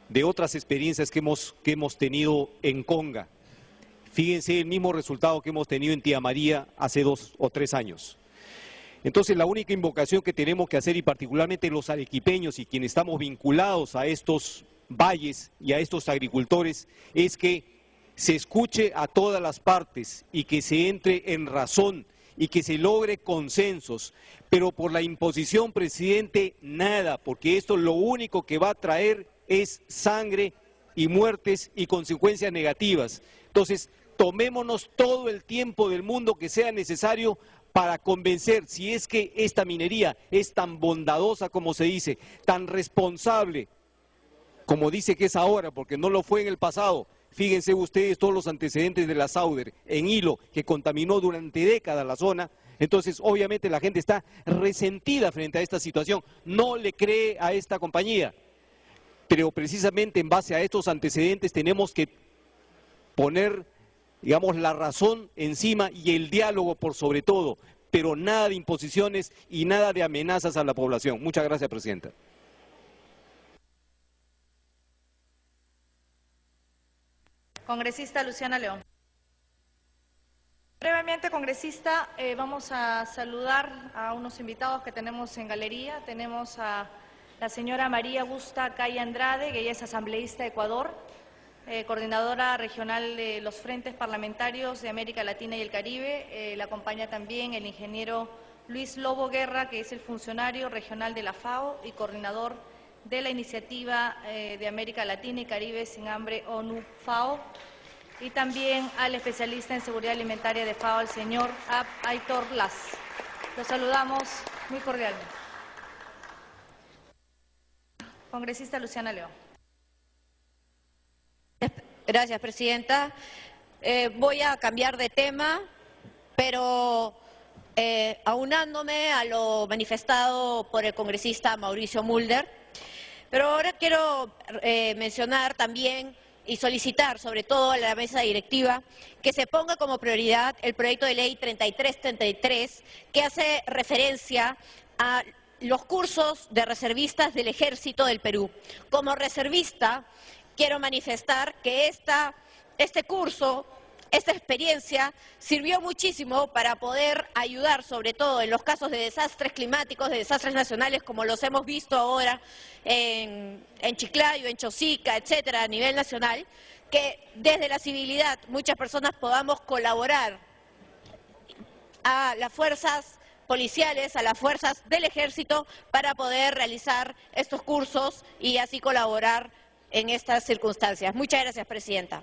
de otras experiencias que hemos tenido en Conga. Fíjense el mismo resultado que hemos tenido en Tía María hace 2 o 3 años. Entonces la única invocación que tenemos que hacer, y particularmente los arequipeños y quienes estamos vinculados a estos valles y a estos agricultores, es que se escuche a todas las partes y que se entre en razón y que se logre consensos, pero por la imposición, presidente, nada, porque esto lo único que va a traer es sangre y muertes y consecuencias negativas. Entonces, tomémonos todo el tiempo del mundo que sea necesario para convencer, si es que esta minería es tan bondadosa como se dice, tan responsable como dice que es ahora, porque no lo fue en el pasado. Fíjense ustedes todos los antecedentes de la Sauder en Hilo, que contaminó durante décadas la zona. Entonces, obviamente la gente está resentida frente a esta situación, no le cree a esta compañía. Pero precisamente en base a estos antecedentes tenemos que poner, digamos, la razón encima y el diálogo por sobre todo, pero nada de imposiciones y nada de amenazas a la población. Muchas gracias, Presidenta. Congresista Luciana León. Brevemente, congresista, vamos a saludar a unos invitados que tenemos en galería. Tenemos a la señora María Augusta Calle Andrade, que ella es asambleísta de Ecuador, coordinadora regional de los frentes parlamentarios de América Latina y el Caribe. La acompaña también el ingeniero Luis Lobo Guerra, que es el funcionario regional de la FAO y coordinador de la iniciativa de América Latina y Caribe Sin Hambre ONU-FAO, y también al especialista en seguridad alimentaria de FAO, el señor Aitor Las. Los saludamos muy cordialmente. Congresista Luciana León. Gracias, Presidenta. Voy a cambiar de tema, pero aunándome a lo manifestado por el congresista Mauricio Mulder. Pero ahora quiero mencionar también y solicitar, sobre todo a la mesa directiva, que se ponga como prioridad el proyecto de ley 3333, que hace referencia a los cursos de reservistas del Ejército del Perú. Como reservista, quiero manifestar que este curso, esta experiencia, sirvió muchísimo para poder ayudar, sobre todo en los casos de desastres climáticos, de desastres nacionales, como los hemos visto ahora en Chiclayo, en Chosica, etcétera, a nivel nacional, que desde la civilidad muchas personas podamos colaborar a las fuerzas policiales, a las fuerzas del Ejército, para poder realizar estos cursos y así colaborar en estas circunstancias. Muchas gracias, Presidenta.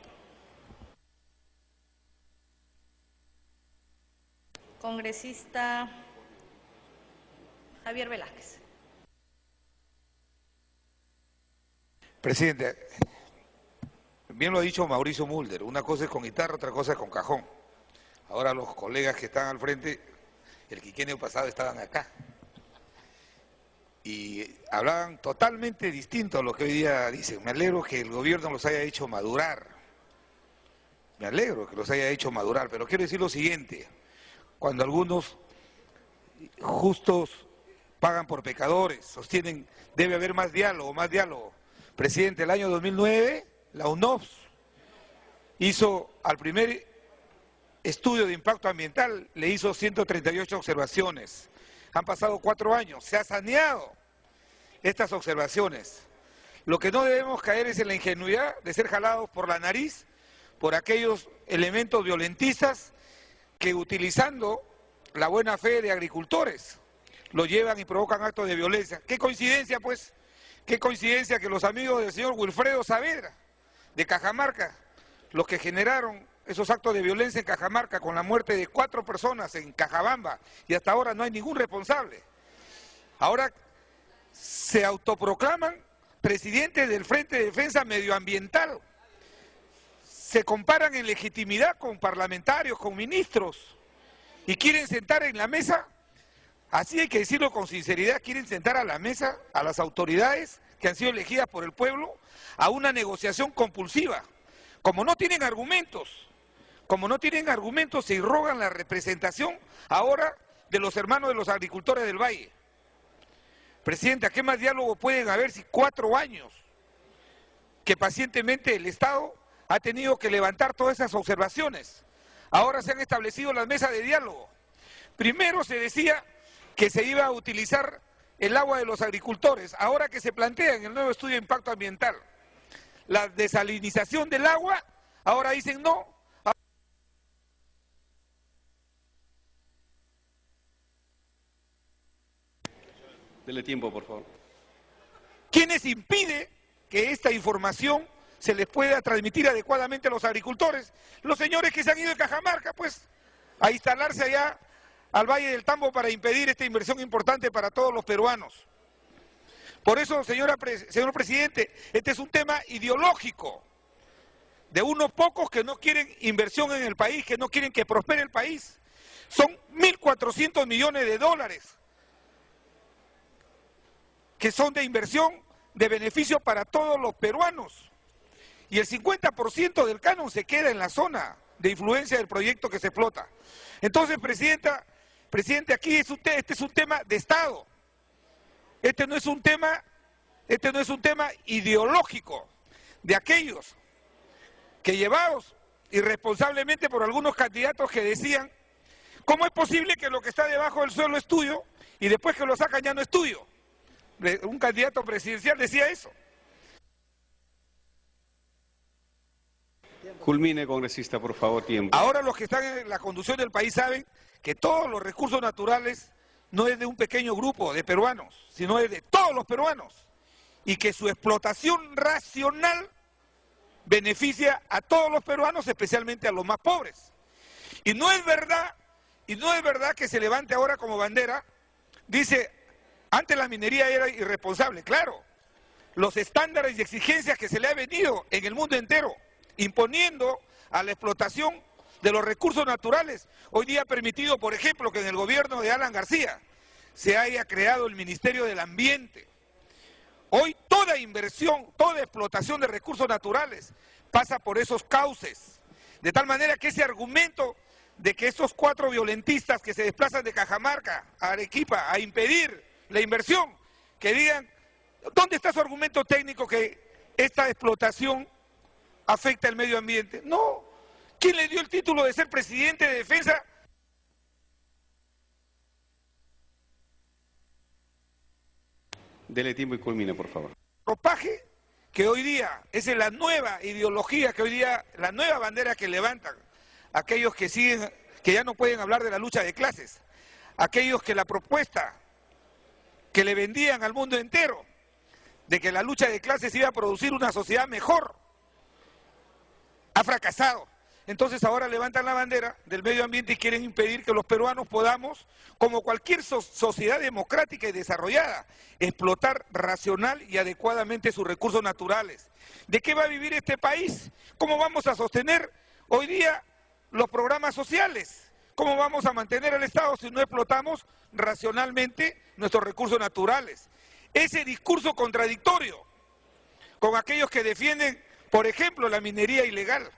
Congresista Javier Velázquez. Presidente, bien lo ha dicho Mauricio Mulder, una cosa es con guitarra, otra cosa es con cajón. Ahora los colegas que están al frente, el quinquenio pasado estaban acá y hablaban totalmente distinto a lo que hoy día dicen. Me alegro que el gobierno los haya hecho madurar, me alegro que los haya hecho madurar, pero quiero decir lo siguiente: cuando algunos justos pagan por pecadores, sostienen, debe haber más diálogo, más diálogo. Presidente, el año 2009, la UNOPS hizo al primer estudio de impacto ambiental le hizo 138 observaciones. Han pasado 4 años, se ha saneado estas observaciones. Lo que no debemos caer es en la ingenuidad de ser jalados por la nariz por aquellos elementos violentistas que, utilizando la buena fe de agricultores, lo llevan y provocan actos de violencia. ¿Qué coincidencia, pues? Qué coincidencia que los amigos del señor Wilfredo Saavedra, de Cajamarca, los que generaron esos actos de violencia en Cajamarca con la muerte de 4 personas en Cajabamba, y hasta ahora no hay ningún responsable. Ahora se autoproclaman presidentes del Frente de Defensa Medioambiental. Se comparan en legitimidad con parlamentarios, con ministros, y quieren sentar en la mesa, así hay que decirlo con sinceridad, quieren sentar a la mesa a las autoridades que han sido elegidas por el pueblo a una negociación compulsiva. Como no tienen argumentos, se irrogan la representación ahora de los hermanos de los agricultores del Valle. Presidenta, ¿qué más diálogo pueden haber si 4 años que pacientemente el Estado ha tenido que levantar todas esas observaciones? Ahora se han establecido las mesas de diálogo. Primero se decía que se iba a utilizar el agua de los agricultores, ahora que se plantea en el nuevo estudio de impacto ambiental la desalinización del agua, ahora dicen no. Dele tiempo, por favor. ¿Quiénes impiden que esta información se les pueda transmitir adecuadamente a los agricultores? Los señores que se han ido de Cajamarca, pues, a instalarse allá al Valle del Tambo para impedir esta inversión importante para todos los peruanos. Por eso, señor presidente, este es un tema ideológico de unos pocos que no quieren inversión en el país, que no quieren que prospere el país. Son 1.400 millones de dólares que son de inversión, de beneficio para todos los peruanos. Y el 50% del canon se queda en la zona de influencia del proyecto que se explota. Entonces, presidente, aquí este es un tema de Estado. Este no es un tema ideológico de aquellos que, llevados irresponsablemente por algunos candidatos que decían, ¿cómo es posible que lo que está debajo del suelo es tuyo y después que lo sacan ya no es tuyo? Un candidato presidencial decía eso. Culmine, congresista, por favor, tiempo. Ahora los que están en la conducción del país saben que todos los recursos naturales no es de un pequeño grupo de peruanos, sino es de todos los peruanos, y que su explotación racional beneficia a todos los peruanos, especialmente a los más pobres. Y no es verdad que se levante ahora como bandera, dice, antes la minería era irresponsable. Claro, los estándares y exigencias que se le ha venido en el mundo entero imponiendo a la explotación de los recursos naturales, hoy día ha permitido, por ejemplo, que en el gobierno de Alan García se haya creado el Ministerio del Ambiente. Hoy toda inversión, toda explotación de recursos naturales pasa por esos cauces, de tal manera que ese argumento de que estos 4 violentistas que se desplazan de Cajamarca a Arequipa a impedir la inversión, que digan, ¿dónde está su argumento técnico que esta explotación afecta el medio ambiente? No. ¿Quién le dio el título de ser presidente de defensa? Dele tiempo y culmine, por favor. Ropaje, que hoy día es la nueva ideología, que hoy día la nueva bandera que levantan aquellos que siguen, que ya no pueden hablar de la lucha de clases, aquellos que la propuesta que le vendían al mundo entero de que la lucha de clases iba a producir una sociedad mejor, ha fracasado. Entonces ahora levantan la bandera del medio ambiente y quieren impedir que los peruanos podamos, como cualquier sociedad democrática y desarrollada, explotar racional y adecuadamente sus recursos naturales. ¿De qué va a vivir este país? ¿Cómo vamos a sostener hoy día los programas sociales? ¿Cómo vamos a mantener el Estado si no explotamos racionalmente nuestros recursos naturales? Ese discurso contradictorio con aquellos que defienden, por ejemplo, la minería ilegal.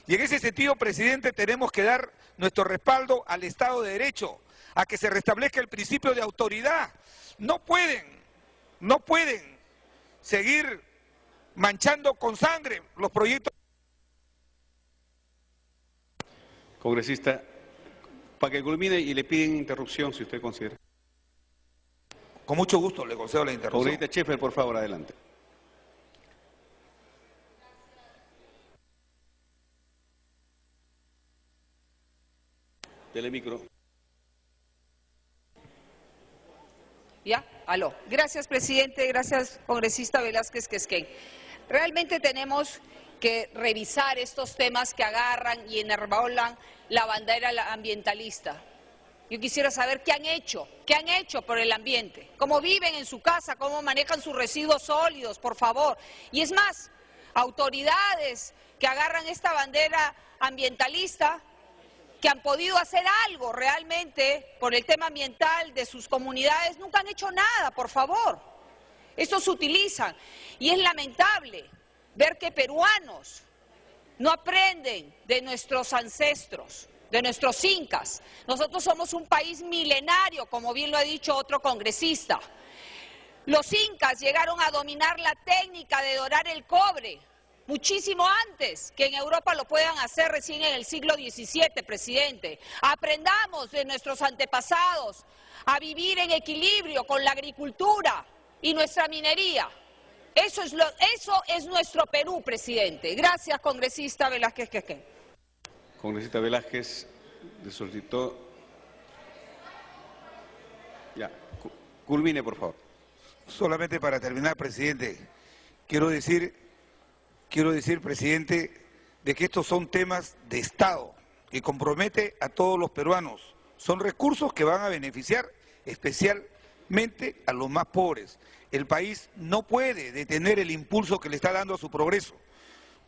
Y en ese sentido, presidente, tenemos que dar nuestro respaldo al Estado de Derecho, a que se restablezca el principio de autoridad. No pueden seguir manchando con sangre los proyectos. Congresista, para que culmine y le piden interrupción si usted considera. Con mucho gusto le concedo la interrupción. Congresista Scheffer, por favor, adelante. Telemicro. ¿Ya? Aló. Gracias, presidente. Gracias, congresista Velázquez Quesquén. Realmente tenemos que revisar estos temas que agarran y enarbolan la bandera ambientalista. Yo quisiera saber qué han hecho por el ambiente, cómo viven en su casa, cómo manejan sus residuos sólidos, por favor. Y es más, autoridades que agarran esta bandera ambientalista, que han podido hacer algo realmente por el tema ambiental de sus comunidades, nunca han hecho nada, por favor. Estos se utilizan y es lamentable ver que peruanos no aprenden de nuestros ancestros, de nuestros incas. Nosotros somos un país milenario, como bien lo ha dicho otro congresista. Los incas llegaron a dominar la técnica de dorar el cobre muchísimo antes que en Europa lo puedan hacer recién en el siglo XVII, presidente. Aprendamos de nuestros antepasados a vivir en equilibrio con la agricultura y nuestra minería. Eso es nuestro Perú, presidente. Gracias, congresista Velázquez Quesquén. Congresista Velázquez, le solicitó... Ya, culmine, por favor. Solamente para terminar, presidente, quiero decir, presidente, de que estos son temas de Estado, que compromete a todos los peruanos. Son recursos que van a beneficiar especialmente a los más pobres. El país no puede detener el impulso que le está dando a su progreso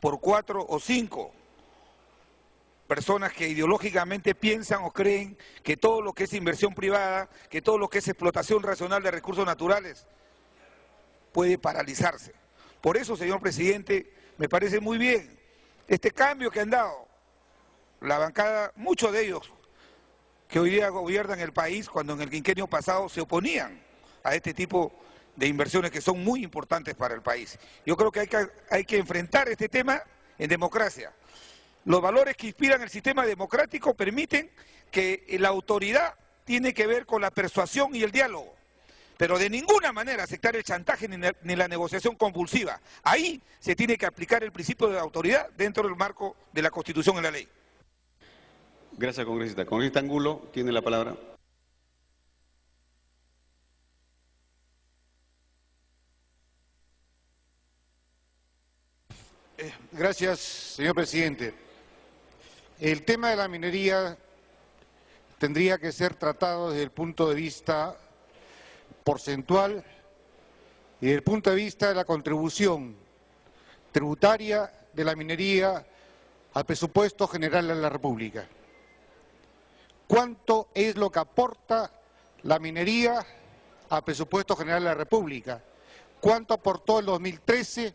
por 4 o 5 personas que ideológicamente piensan o creen que todo lo que es inversión privada, que todo lo que es explotación racional de recursos naturales puede paralizarse. Por eso, señor presidente, me parece muy bien este cambio que han dado la bancada, muchos de ellos que hoy día gobiernan el país, cuando en el quinquenio pasado se oponían a este tipo de inversiones que son muy importantes para el país. Yo creo que hay que enfrentar este tema en democracia. Los valores que inspiran el sistema democrático permiten que la autoridad tiene que ver con la persuasión y el diálogo, pero de ninguna manera aceptar el chantaje ni la negociación convulsiva. Ahí se tiene que aplicar el principio de autoridad dentro del marco de la Constitución y la ley. Gracias, congresista. Congresista Angulo, tiene la palabra. Gracias, señor presidente. El tema de la minería tendría que ser tratado desde el punto de vista porcentual y desde el punto de vista de la contribución tributaria de la minería al presupuesto general de la República. ¿Cuánto es lo que aporta la minería al presupuesto general de la República? ¿Cuánto aportó el 2013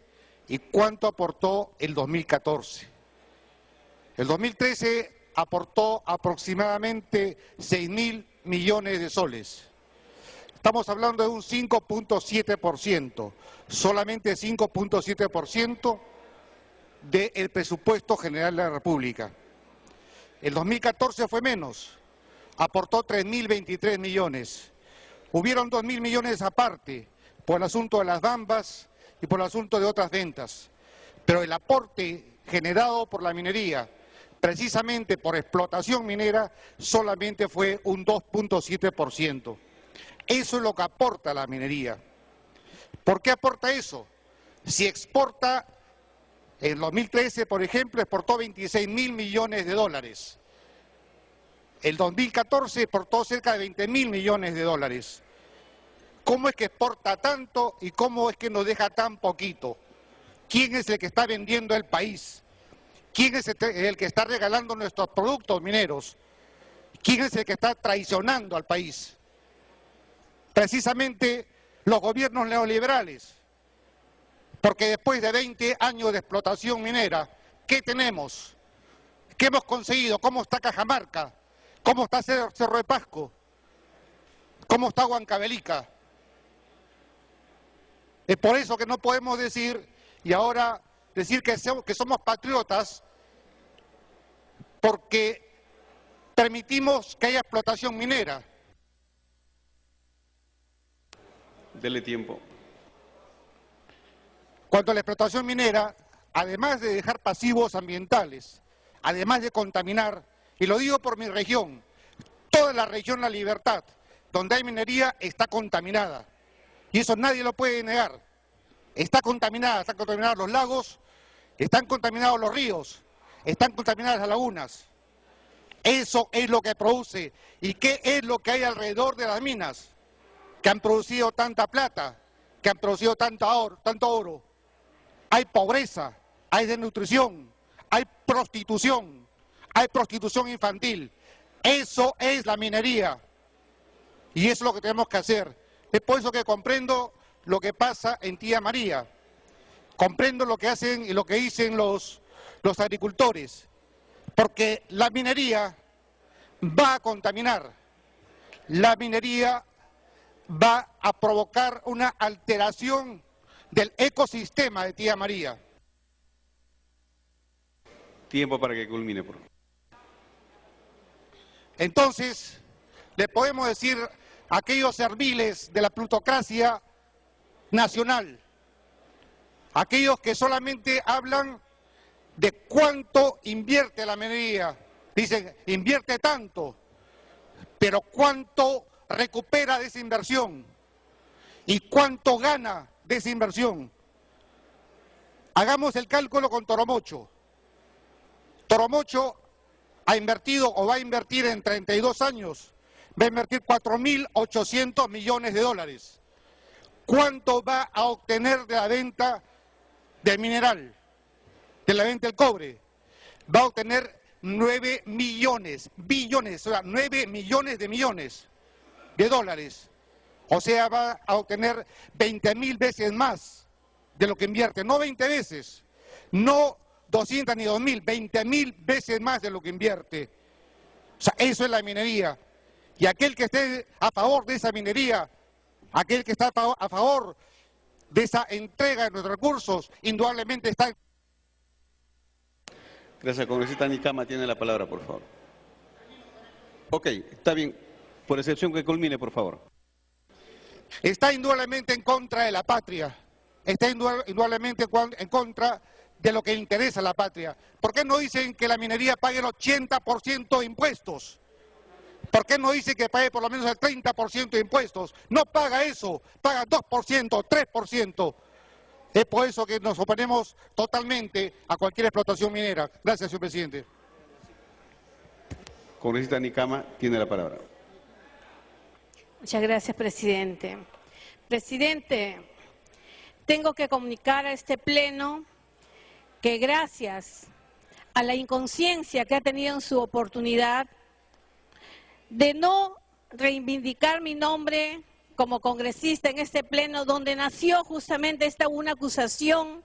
y cuánto aportó el 2014? El 2013 aportó aproximadamente 6.000 millones de soles. Estamos hablando de un 5.7%, solamente 5.7% del presupuesto general de la República. El 2014 fue menos, aportó 3.023 millones. Hubieron 2.000 millones aparte por el asunto de las bambas y por el asunto de otras ventas. Pero el aporte generado por la minería, precisamente por explotación minera, solamente fue un 2.7%. Eso es lo que aporta la minería. ¿Por qué aporta eso? Si exporta, en 2013, por ejemplo, exportó 26.000 millones de dólares. El 2014 exportó cerca de 20.000 millones de dólares. ¿Cómo es que exporta tanto y cómo es que nos deja tan poquito? ¿Quién es el que está vendiendo el país? ¿Quién es el que está regalando nuestros productos mineros? ¿Quién es el que está traicionando al país? Precisamente los gobiernos neoliberales. Porque después de 20 años de explotación minera, ¿qué tenemos? ¿Qué hemos conseguido? ¿Cómo está Cajamarca? ¿Cómo está Cerro de Pasco? ¿Cómo está Huancavelica? Es por eso que no podemos decir, y ahora decir que somos patriotas, porque permitimos que haya explotación minera. Dele tiempo. Cuando la explotación minera, además de dejar pasivos ambientales, además de contaminar, y lo digo por mi región, toda la región La Libertad, donde hay minería, está contaminada. Y eso nadie lo puede negar. Están contaminados los lagos, están contaminados los ríos, están contaminadas las lagunas. Eso es lo que produce. ¿Y qué es lo que hay alrededor de las minas? Que han producido tanta plata, que han producido tanto oro. Hay pobreza, hay desnutrición, hay prostitución infantil. Eso es la minería. Y eso es lo que tenemos que hacer. Es por eso que comprendo lo que pasa en Tía María. Comprendo lo que hacen y lo que dicen los agricultores. Porque la minería va a contaminar. La minería va a provocar una alteración del ecosistema de Tía María. Tiempo para que culmine, por favor. Entonces, le podemos decir a aquellos serviles de la plutocracia nacional, aquellos que solamente hablan de cuánto invierte la minería, dicen, invierte tanto, pero cuánto recupera de esa inversión y cuánto gana de esa inversión. Hagamos el cálculo con Toromocho. Toromocho ha invertido o va a invertir en 32 años, va a invertir 4.800 millones de dólares. ¿Cuánto va a obtener de la venta del mineral, de la venta del cobre? Va a obtener 9 millones, billones, o sea, 9 millones de dólares. O sea, va a obtener 20.000 veces más de lo que invierte. No 20 veces, no 200 ni 2.000, 20.000 veces más de lo que invierte. O sea, eso es la minería. Y aquel que esté a favor de esa minería, aquel que está a favor de esa entrega de nuestros recursos, indudablemente está... Gracias, congresista Nicama, tiene la palabra, por favor. Ok, está bien. Por excepción que culmine, por favor. Está indudablemente en contra de la patria. Está indudablemente en contra de lo que le interesa a la patria. ¿Por qué no dicen que la minería pague el 80% de impuestos? ¿Por qué no dice que pague por lo menos el 30% de impuestos? No paga eso, paga 2%, 3%. Es por eso que nos oponemos totalmente a cualquier explotación minera. Gracias, señor presidente. Congresista Nicama, tiene la palabra. Muchas gracias, presidente. Presidente, tengo que comunicar a este pleno que gracias a la inconsciencia que ha tenido en su oportunidad de no reivindicar mi nombre como congresista en este pleno, donde nació justamente una acusación,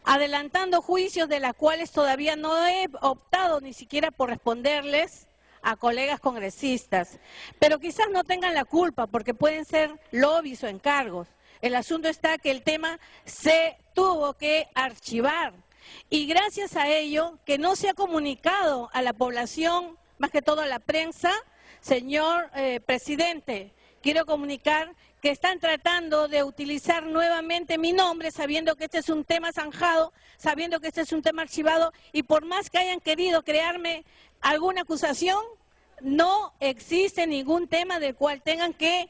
adelantando juicios de las cuales todavía no he optado ni siquiera por responderles a colegas congresistas. Pero quizás no tengan la culpa, porque pueden ser lobbies o encargos. El asunto está que el tema se tuvo que archivar. Y gracias a ello, que no se ha comunicado a la población, más que todo a la prensa, señor presidente, quiero comunicar que están tratando de utilizar nuevamente mi nombre, sabiendo que este es un tema zanjado, sabiendo que este es un tema archivado, y por más que hayan querido crearme alguna acusación, no existe ningún tema del cual tengan que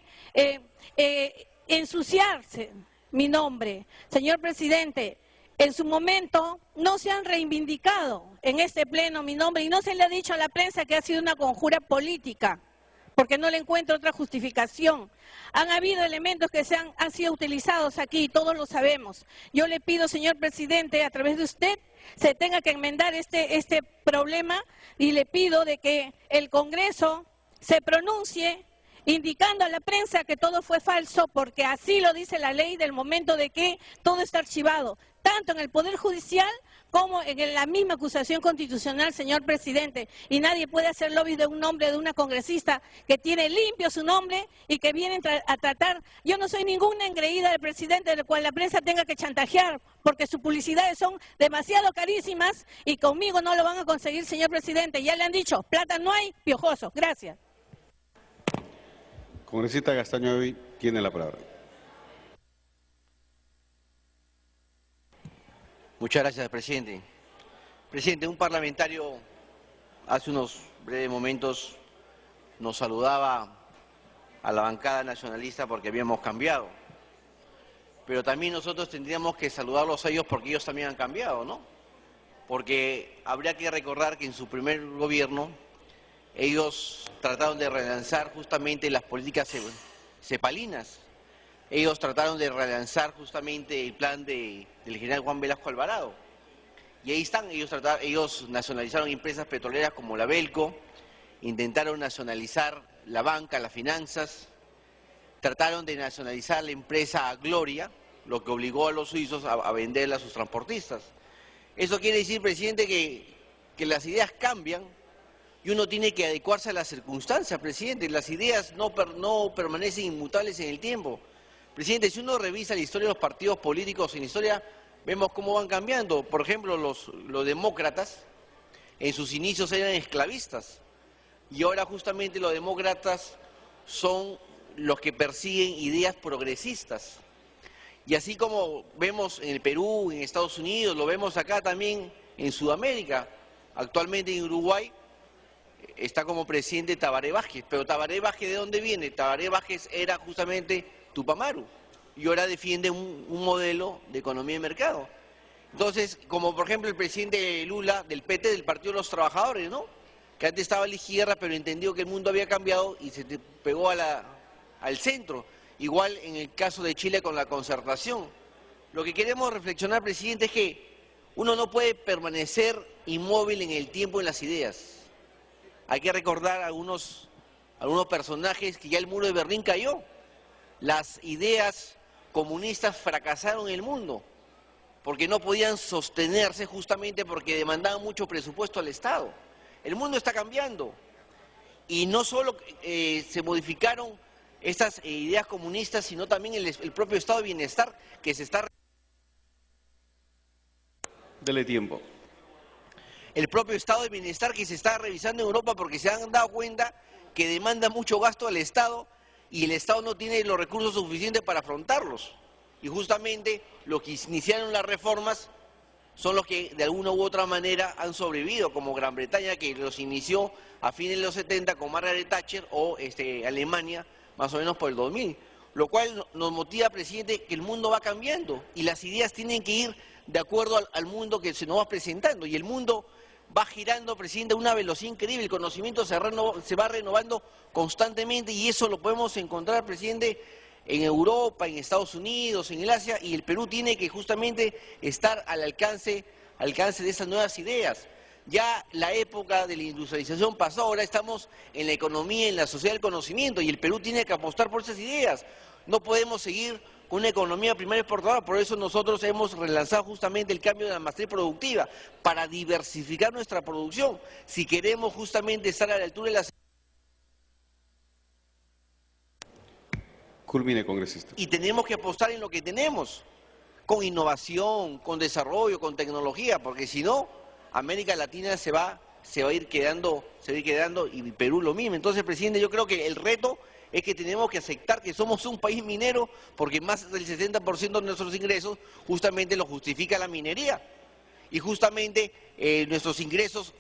ensuciarse mi nombre. Señor presidente, en su momento no se han reivindicado en este pleno mi nombre y no se le ha dicho a la prensa que ha sido una conjura política, porque no le encuentro otra justificación. Han habido elementos que han sido utilizados aquí, todos lo sabemos. Yo le pido, señor presidente, a través de usted, se tenga que enmendar este problema, y le pido de que el Congreso se pronuncie indicando a la prensa que todo fue falso, porque así lo dice la ley, del momento de que todo está archivado, tanto en el Poder Judicial como en la misma acusación constitucional, señor presidente, y nadie puede hacer lobby de un nombre de una congresista que tiene limpio su nombre y que viene a tratar. Yo no soy ninguna engreída del presidente del cual la prensa tenga que chantajear, porque sus publicidades son demasiado carísimas y conmigo no lo van a conseguir, señor presidente. Ya le han dicho, plata no hay, piojoso. Gracias. Congresista Castañovi tiene la palabra. Muchas gracias, presidente. Presidente, un parlamentario hace unos breves momentos nos saludaba a la bancada nacionalista porque habíamos cambiado. Pero también nosotros tendríamos que saludarlos a ellos porque ellos también han cambiado, ¿no? Porque habría que recordar que en su primer gobierno ellos trataron de relanzar justamente las políticas cepalinas. Ellos trataron de relanzar justamente el plan del general Juan Velasco Alvarado. Y ahí están, ellos nacionalizaron empresas petroleras como la Belco, intentaron nacionalizar la banca, las finanzas, trataron de nacionalizar la empresa Gloria, lo que obligó a los suizos a venderla a sus transportistas. Eso quiere decir, presidente, que las ideas cambian y uno tiene que adecuarse a las circunstancias, presidente. Las ideas no permanecen inmutables en el tiempo. Presidente, si uno revisa la historia de los partidos políticos en la historia, vemos cómo van cambiando. Por ejemplo, los demócratas en sus inicios eran esclavistas y ahora justamente los demócratas son los que persiguen ideas progresistas. Y así como vemos en el Perú, en Estados Unidos, lo vemos acá también en Sudamérica, actualmente en Uruguay está como presidente Tabaré Vázquez. Pero Tabaré Vázquez, ¿de dónde viene? Tabaré Vázquez era justamente Tupamaru y ahora defiende un modelo de economía de mercado. Entonces, como por ejemplo el presidente Lula del PT, del Partido de los Trabajadores, ¿no? Que antes estaba a la izquierda, pero entendió que el mundo había cambiado y se pegó al centro. Igual en el caso de Chile con la concertación. Lo que queremos reflexionar, presidente, es que uno no puede permanecer inmóvil en el tiempo en las ideas. Hay que recordar a algunos personajes que ya el muro de Berlín cayó. Las ideas comunistas fracasaron en el mundo porque no podían sostenerse justamente porque demandaban mucho presupuesto al Estado. El mundo está cambiando y no solo se modificaron estas ideas comunistas, sino también el propio estado de bienestar que se está... Dele tiempo. El propio estado de bienestar que se está revisando en Europa porque se han dado cuenta que demanda mucho gasto al Estado y el Estado no tiene los recursos suficientes para afrontarlos. Y justamente los que iniciaron las reformas son los que de alguna u otra manera han sobrevivido, como Gran Bretaña, que los inició a fines de los 70 con Margaret Thatcher, o Alemania, más o menos por el 2000. Lo cual nos motiva, presidente, que el mundo va cambiando y las ideas tienen que ir de acuerdo al mundo que se nos va presentando. Y el mundo va girando, presidente, a una velocidad increíble. El conocimiento se va renovando constantemente y eso lo podemos encontrar, presidente, en Europa, en Estados Unidos, en el Asia, y el Perú tiene que justamente estar al alcance de esas nuevas ideas. Ya la época de la industrialización pasó, ahora estamos en la economía, en la sociedad del conocimiento, y el Perú tiene que apostar por esas ideas. No podemos seguir con una economía primaria exportadora, por eso nosotros hemos relanzado justamente el cambio de la matriz productiva, para diversificar nuestra producción, si queremos justamente estar a la altura de las... Culmine, congresista. Y tenemos que apostar en lo que tenemos, con innovación, con desarrollo, con tecnología, porque si no, América Latina se va a ir quedando y Perú lo mismo. Entonces, presidente, yo creo que el reto es que tenemos que aceptar que somos un país minero, porque más del 60% de nuestros ingresos justamente lo justifica la minería. Y justamente nuestros ingresos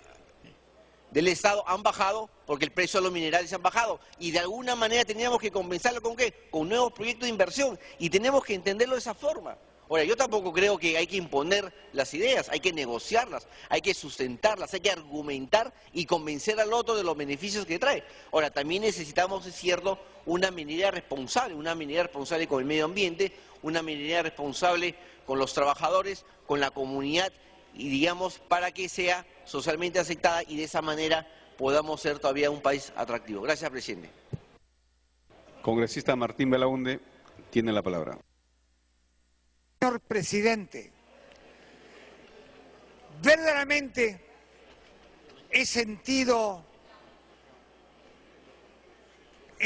del Estado han bajado porque el precio de los minerales han bajado. Y de alguna manera teníamos que compensarlo ¿con qué? Con nuevos proyectos de inversión. Y tenemos que entenderlo de esa forma. Ahora, yo tampoco creo que hay que imponer las ideas, hay que negociarlas, hay que sustentarlas, hay que argumentar y convencer al otro de los beneficios que trae. Ahora, también necesitamos, es cierto, una minería responsable con el medio ambiente, una minería responsable con los trabajadores, con la comunidad, y digamos, para que sea socialmente aceptada y de esa manera podamos ser todavía un país atractivo. Gracias, presidente. Congresista Martín Belaunde tiene la palabra. Señor presidente, verdaderamente he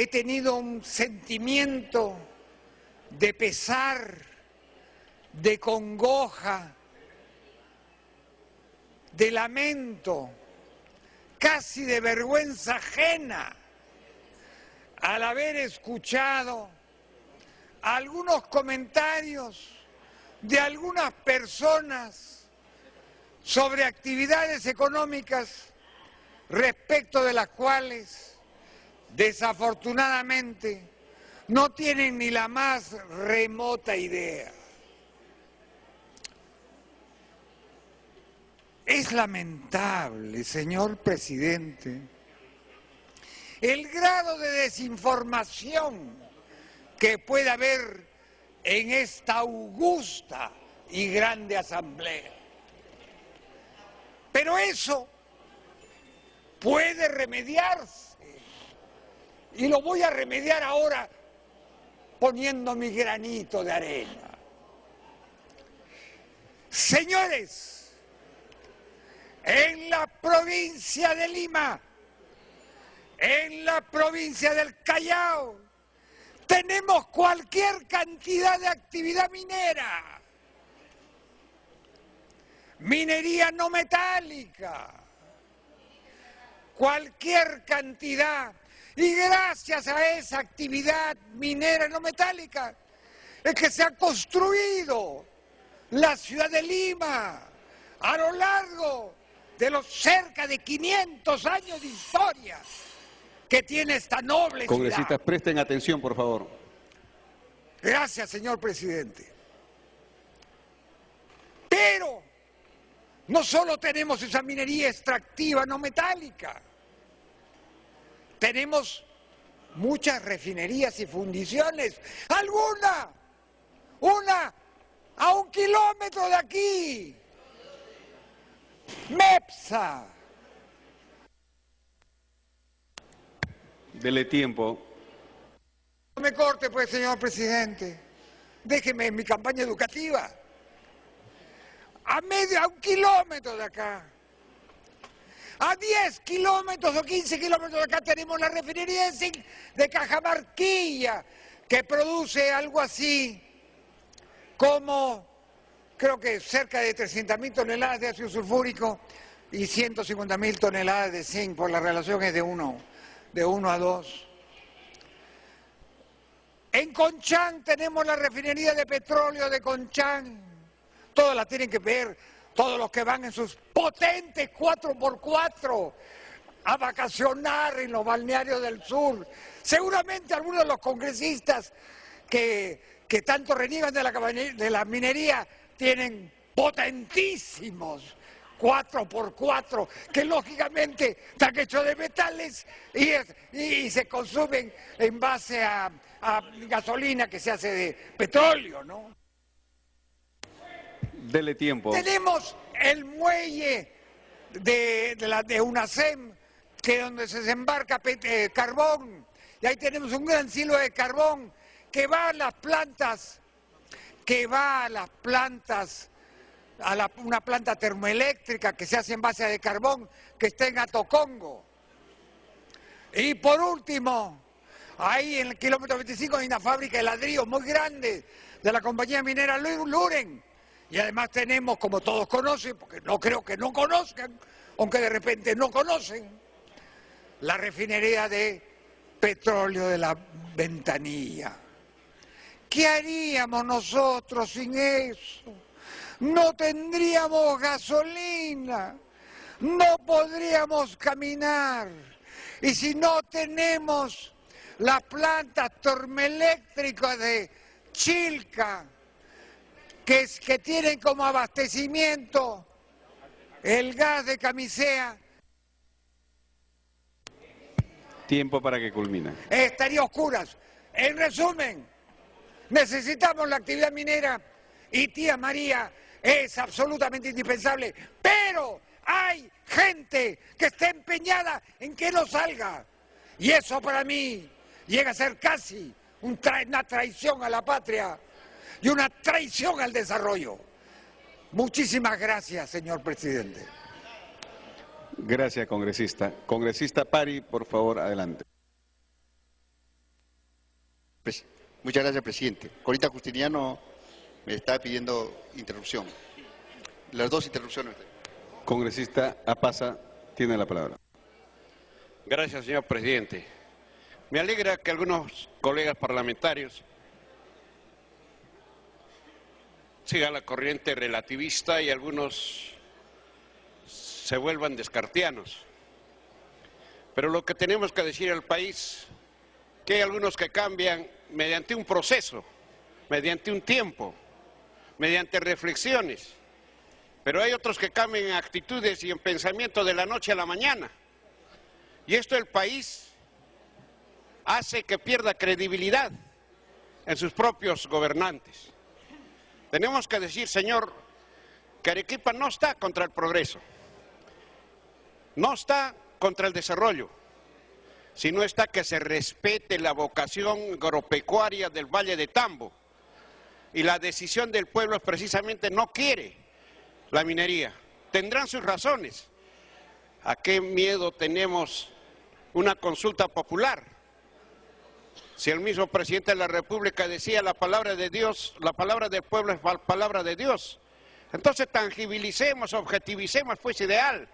tenido un sentimiento de pesar, de congoja, de lamento, casi de vergüenza ajena, al haber escuchado algunos comentarios de algunas personas sobre actividades económicas respecto de las cuales desafortunadamente no tienen ni la más remota idea. Es lamentable, señor presidente, el grado de desinformación que puede haber en esta augusta y grande asamblea. Pero eso puede remediarse, y lo voy a remediar ahora poniendo mi granito de arena. Señores, en la provincia de Lima, en la provincia del Callao, tenemos cualquier cantidad de actividad minera, minería no metálica, cualquier cantidad. Y gracias a esa actividad minera no metálica es que se ha construido la ciudad de Lima a lo largo de los cerca de 500 años de historia que tiene esta noble ciudad. Congresistas, presten atención, por favor. Gracias, señor presidente. Pero no solo tenemos esa minería extractiva no metálica, tenemos muchas refinerías y fundiciones, una a 1 kilómetro de aquí, MEPSA. Dele tiempo. No me corte, pues, señor presidente. Déjeme en mi campaña educativa. A 1 kilómetro de acá, a 10 kilómetros o 15 kilómetros de acá tenemos la refinería de zinc de Cajamarquilla, que produce algo así como, creo que cerca de 300.000 toneladas de ácido sulfúrico y 150.000 toneladas de zinc, por la relación es de 1 a 2. En Conchán tenemos la refinería de petróleo de Conchán. Todos la tienen que ver, todos los que van en sus potentes 4x4 a vacacionar en los balnearios del sur. Seguramente algunos de los congresistas que tanto reniegan de la minería tienen potentísimos 4x4 que lógicamente están hechos de metales y se consumen en base a gasolina que se hace de petróleo, ¿no? Dele tiempo. Tenemos el muelle de UNACEM, que es donde se desembarca carbón, y ahí tenemos un gran silo de carbón que va a las plantas, una planta termoeléctrica que se hace en base de carbón, que está en Atocongo. Y por último, ahí en el kilómetro 25 hay una fábrica de ladrillos muy grande de la compañía minera Luren. Y además tenemos, como todos conocen, porque no creo que no conozcan, aunque de repente no conocen, la refinería de petróleo de la Ventanilla. ¿Qué haríamos nosotros sin eso? No tendríamos gasolina, no podríamos caminar. Y si no tenemos las plantas termoeléctricas de Chilca, que tienen como abastecimiento el gas de Camisea, Tiempo para que culmine. estaría oscuras. En resumen, necesitamos la actividad minera y tía María es absolutamente indispensable, pero hay gente que está empeñada en que no salga. Y eso para mí llega a ser casi una traición a la patria y una traición al desarrollo. Muchísimas gracias, señor presidente. Gracias, congresista. Congresista Pari, por favor, adelante. Muchas gracias, presidente. Corita Justiniano me está pidiendo interrupción. Las dos interrupciones. Congresista Apaza tiene la palabra. Gracias, señor presidente. Me alegra que algunos colegas parlamentarios sigan la corriente relativista y algunos se vuelvan descartianos. Pero lo que tenemos que decir al país, que hay algunos que cambian mediante un proceso, mediante un tiempo, mediante reflexiones, pero hay otros que cambian en actitudes y en pensamiento de la noche a la mañana. Y esto el país hace que pierda credibilidad en sus propios gobernantes. Tenemos que decir, señor, que Arequipa no está contra el progreso, no está contra el desarrollo, sino está que se respete la vocación agropecuaria del Valle de Tambo. Y la decisión del pueblo precisamente no quiere la minería. Tendrán sus razones. ¿A qué miedo tenemos una consulta popular? Si el mismo presidente de la República decía la palabra de Dios, la palabra del pueblo es la palabra de Dios. Entonces tangibilicemos, objetivicemos, pues ideal.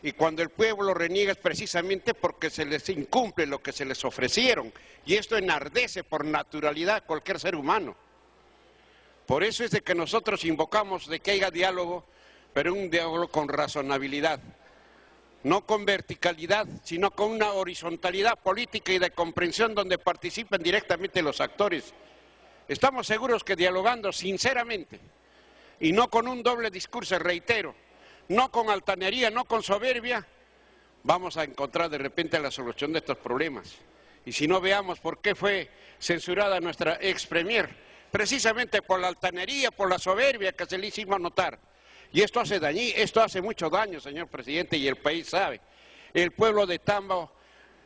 Y cuando el pueblo reniega es precisamente porque se les incumple lo que se les ofrecieron. Y esto enardece por naturalidad a cualquier ser humano. Por eso es de que nosotros invocamos de que haya diálogo, pero un diálogo con razonabilidad. No con verticalidad, sino con una horizontalidad política y de comprensión donde participen directamente los actores. Estamos seguros que dialogando sinceramente y no con un doble discurso, reitero, no con altanería, no con soberbia, vamos a encontrar de repente la solución de estos problemas. Y si no, veamos por qué fue censurada nuestra ex premier, precisamente por la altanería, por la soberbia que se le hicimos notar. Y esto hace mucho daño, señor presidente, y el país sabe. El pueblo de Tambo,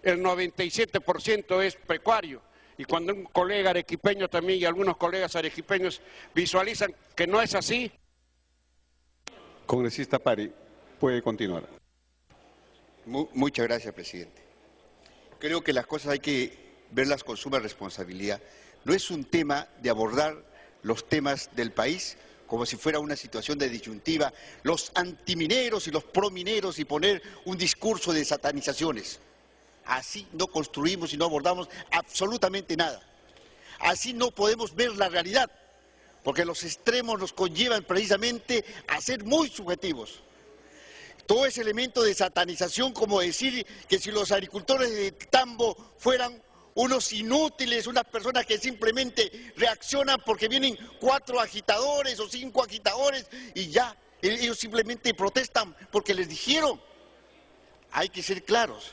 el 97% es pecuario. Y cuando un colega arequipeño también y algunos colegas arequipeños visualizan que no es así. Congresista Pari, puede continuar. Muchas gracias, presidente. Creo que las cosas hay que verlas con suma responsabilidad. No es un tema de abordar los temas del país como si fuera una situación de disyuntiva, los antimineros y los promineros y poner un discurso de satanizaciones. Así no construimos y no abordamos absolutamente nada. Así no podemos ver la realidad, porque los extremos nos conllevan precisamente a ser muy subjetivos. Todo ese elemento de satanización, como decir que si los agricultores de Tambo fueran unos inútiles, unas personas que simplemente reaccionan porque vienen 4 agitadores o 5 agitadores y ya, ellos simplemente protestan porque les dijeron. Hay que ser claros.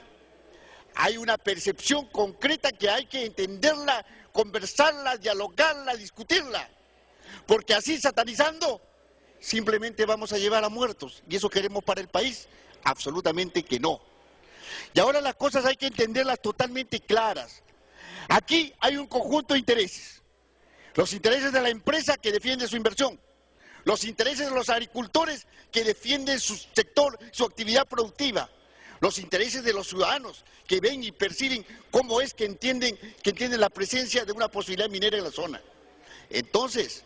Hay una percepción concreta que hay que entenderla, conversarla, dialogarla, discutirla. Porque así, satanizando, simplemente vamos a llevar a muertos. ¿Y eso queremos para el país? Absolutamente que no. Y ahora las cosas hay que entenderlas totalmente claras. Aquí hay un conjunto de intereses. Los intereses de la empresa que defiende su inversión. Los intereses de los agricultores que defienden su sector, su actividad productiva. Los intereses de los ciudadanos que ven y perciben cómo es que entienden la presencia de una posibilidad minera en la zona. Entonces,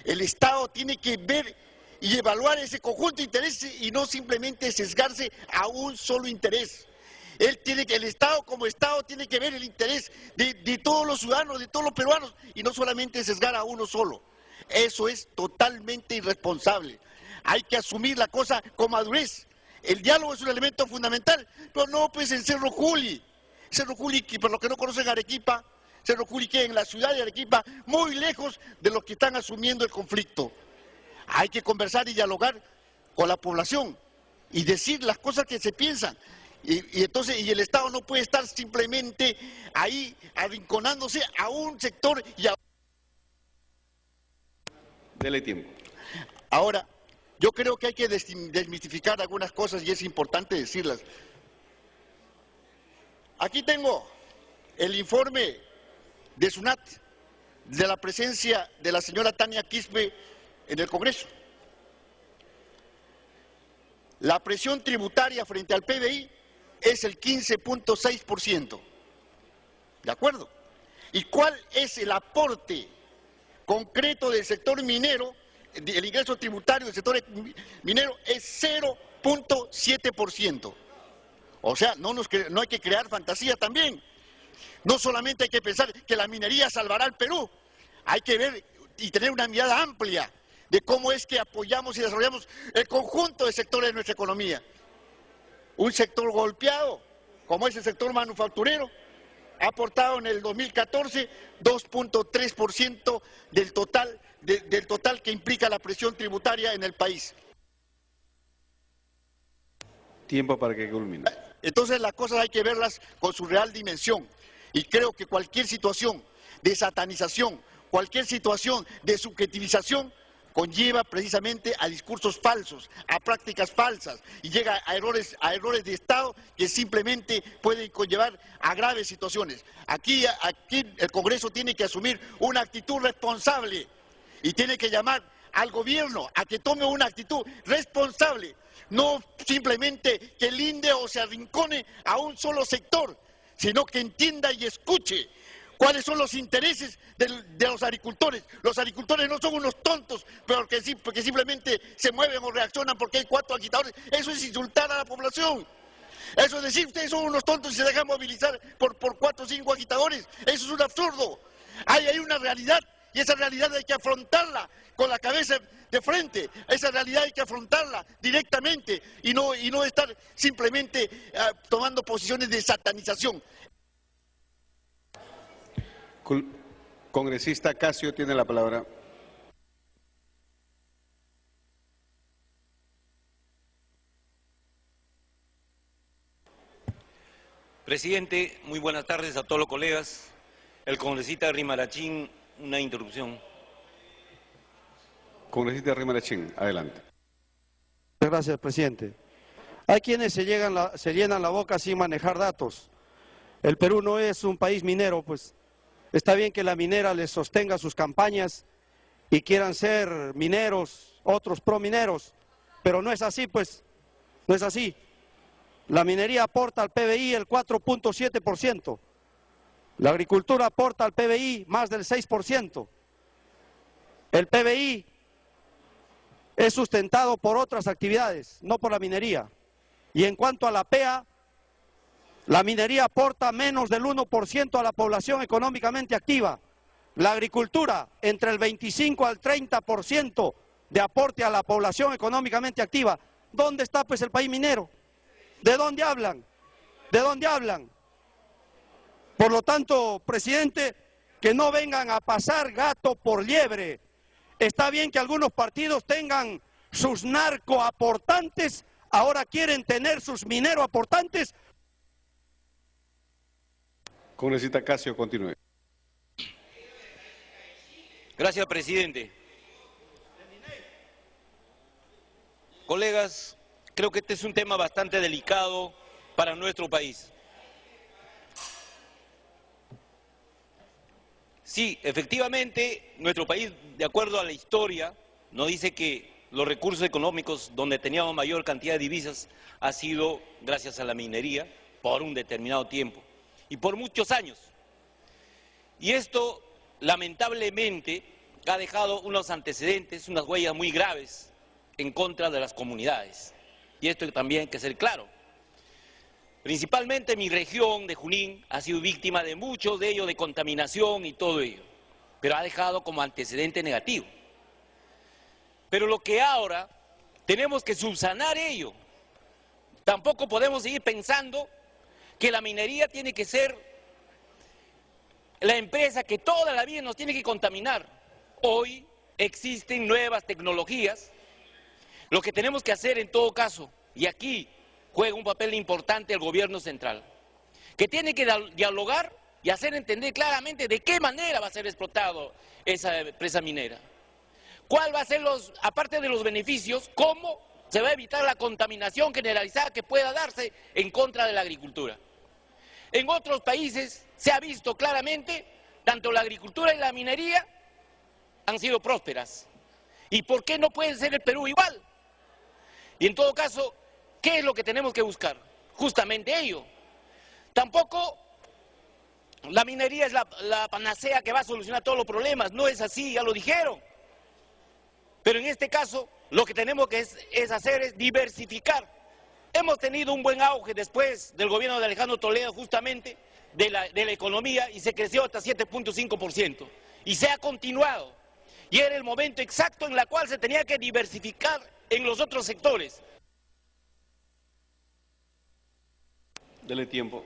el Estado tiene que ver y evaluar ese conjunto de intereses y no simplemente sesgarse a un solo interés. El Estado como Estado tiene que ver el interés de todos los ciudadanos, de todos los peruanos y no solamente sesgar a uno solo. Eso es totalmente irresponsable. Hay que asumir la cosa con madurez. El diálogo es un elemento fundamental, pero no pues en Cerro Juli. Cerro Juli, que por los que no conocen Arequipa, Cerro Juli queda en la ciudad de Arequipa, muy lejos de los que están asumiendo el conflicto. Hay que conversar y dialogar con la población y decir las cosas que se piensan. Y entonces el Estado no puede estar simplemente ahí arrinconándose a un sector y a... Dele tiempo. Ahora, yo creo que hay que desmitificar algunas cosas y es importante decirlas. Aquí tengo el informe de SUNAT, de la presencia de la señora Tania Quispe en el Congreso. la presión tributaria frente al PBI es el 15.6%. ¿De acuerdo? ¿Y cuál es el aporte concreto del sector minero? El ingreso tributario del sector minero es 0.7%. O sea, no hay que crear fantasía también. No solamente hay que pensar que la minería salvará al Perú, hay que ver y tener una mirada amplia de cómo es que apoyamos y desarrollamos el conjunto de sectores de nuestra economía. Un sector golpeado, como es el sector manufacturero, ha aportado en el 2014 2.3% del total que implica la presión tributaria en el país. Tiempo para que culmine. Entonces las cosas hay que verlas con su real dimensión. Y creo que cualquier situación de satanización, cualquier situación de subjetivización, conlleva precisamente a discursos falsos, a prácticas falsas y llega a errores de Estado que simplemente pueden conllevar a graves situaciones. Aquí el Congreso tiene que asumir una actitud responsable y tiene que llamar al gobierno a que tome una actitud responsable, no simplemente que linde o se arrincone a un solo sector, sino que entienda y escuche cuáles son los intereses de los agricultores. Los agricultores no son unos tontos, porque simplemente se mueven o reaccionan porque hay 4 agitadores. Eso es insultar a la población. Eso es decir, ustedes son unos tontos y se dejan movilizar por 4 o 5 agitadores. Eso es un absurdo. Hay una realidad y esa realidad hay que afrontarla con la cabeza de frente. Esa realidad hay que afrontarla directamente y no estar simplemente tomando posiciones de satanización. Congresista Casio tiene la palabra. Presidente, muy buenas tardes a todos los colegas. El congresista Rimarachín, una interrupción. Congresista Rimarachín, adelante. Gracias, presidente. Hay quienes se llenan la boca sin manejar datos. El Perú no es un país minero, pues. Está bien que la minera les sostenga sus campañas y quieran ser mineros, otros promineros, pero no es así, pues, no es así. La minería aporta al PBI el 4.7%, la agricultura aporta al PBI más del 6%. El PBI es sustentado por otras actividades, no por la minería. Y en cuanto a la PEA, la minería aporta menos del 1% a la población económicamente activa. La agricultura, entre el 25 al 30% de aporte a la población económicamente activa. ¿Dónde está pues el país minero? ¿De dónde hablan? ¿De dónde hablan? Por lo tanto, presidente, que no vengan a pasar gato por liebre. Está bien que algunos partidos tengan sus narcoaportantes, ahora quieren tener sus mineroaportantes. Congresista Casio, continúe. Gracias, presidente. Colegas, creo que este es un tema bastante delicado para nuestro país. Sí, efectivamente, nuestro país, de acuerdo a la historia, nos dice que los recursos económicos donde teníamos mayor cantidad de divisas ha sido gracias a la minería por un determinado tiempo y por muchos años. Y esto, lamentablemente, ha dejado unos antecedentes, unas huellas muy graves en contra de las comunidades. Y esto también hay que ser claro. Principalmente mi región de Junín ha sido víctima de muchos de ellos, de contaminación y todo ello, pero ha dejado como antecedente negativo. Pero lo que ahora tenemos que subsanar ello. Tampoco podemos seguir pensando que la minería tiene que ser la empresa que toda la vida nos tiene que contaminar. Hoy existen nuevas tecnologías. Lo que tenemos que hacer en todo caso, y aquí juega un papel importante el gobierno central, que tiene que dialogar y hacer entender claramente de qué manera va a ser explotado esa empresa minera. ¿Cuál va a ser aparte de los beneficios, cómo se va a evitar la contaminación generalizada que pueda darse en contra de la agricultura? En otros países se ha visto claramente, tanto la agricultura y la minería han sido prósperas. ¿Y por qué no puede ser el Perú igual? Y en todo caso, ¿qué es lo que tenemos que buscar? Justamente ello. Tampoco la minería es la panacea que va a solucionar todos los problemas, no es así, ya lo dijeron. Pero en este caso, lo que tenemos que hacer es diversificar. Hemos tenido un buen auge después del gobierno de Alejandro Toledo, justamente, de la economía, y se creció hasta 7.5%. Y se ha continuado. Y era el momento exacto en el cual se tenía que diversificar en los otros sectores. Dele tiempo.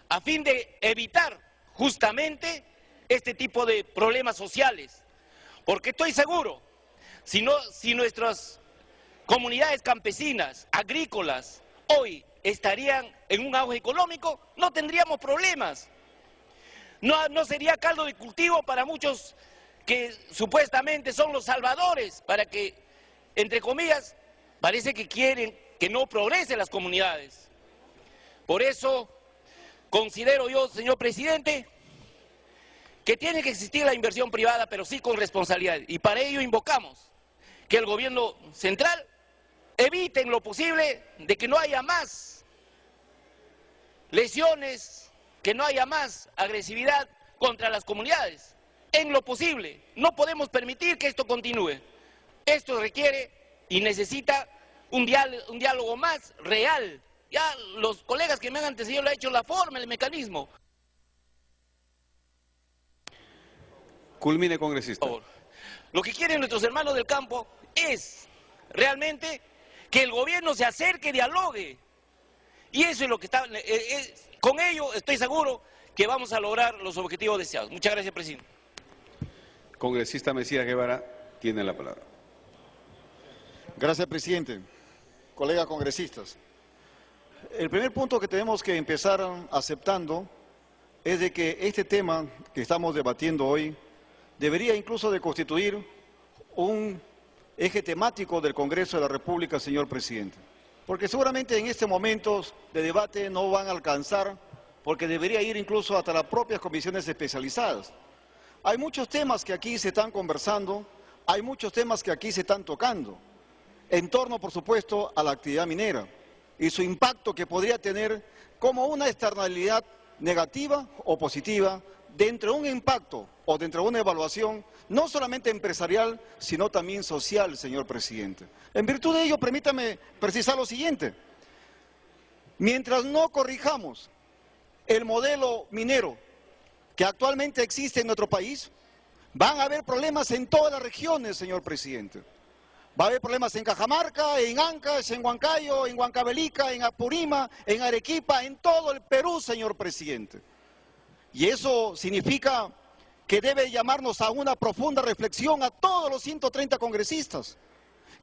A fin de evitar justamente este tipo de problemas sociales. Porque estoy seguro, si nuestras comunidades campesinas, agrícolas, hoy estarían en un auge económico, no tendríamos problemas. No sería caldo de cultivo para muchos que supuestamente son los salvadores, para que, entre comillas, parece que quieren que no progresen las comunidades. Por eso considero yo, señor presidente, que tiene que existir la inversión privada, pero sí con responsabilidad. Y para ello invocamos que el gobierno central evite en lo posible de que no haya más lesiones, que no haya más agresividad contra las comunidades. En lo posible, no podemos permitir que esto continúe. Esto requiere y necesita un diálogo más real. Ya los colegas que me han antecedido le han hecho la forma, el mecanismo. Culmine, congresista. Lo que quieren nuestros hermanos del campo es realmente que el gobierno se acerque, dialogue. Y eso es lo que está... con ello estoy seguro que vamos a lograr los objetivos deseados. Muchas gracias, presidente. Congresista Mesías Guevara tiene la palabra. Gracias, presidente. Colegas congresistas, el primer punto que tenemos que empezar aceptando es de que este tema que estamos debatiendo hoy debería incluso de constituir un eje temático del Congreso de la República, señor presidente. Porque seguramente en este momento de debate no van a alcanzar, porque debería ir incluso hasta las propias comisiones especializadas. Hay muchos temas que aquí se están conversando, hay muchos temas que aquí se están tocando, en torno, por supuesto, a la actividad minera y su impacto que podría tener como una externalidad negativa o positiva dentro de un impacto o dentro de una evaluación no solamente empresarial, sino también social, señor presidente. En virtud de ello, permítame precisar lo siguiente. Mientras no corrijamos el modelo minero que actualmente existe en nuestro país, van a haber problemas en todas las regiones, señor presidente. Va a haber problemas en Cajamarca, en Ancash, en Huancayo, en Huancavelica, en Apurima, en Arequipa, en todo el Perú, señor presidente. Y eso significa que debe llamarnos a una profunda reflexión a todos los 130 congresistas,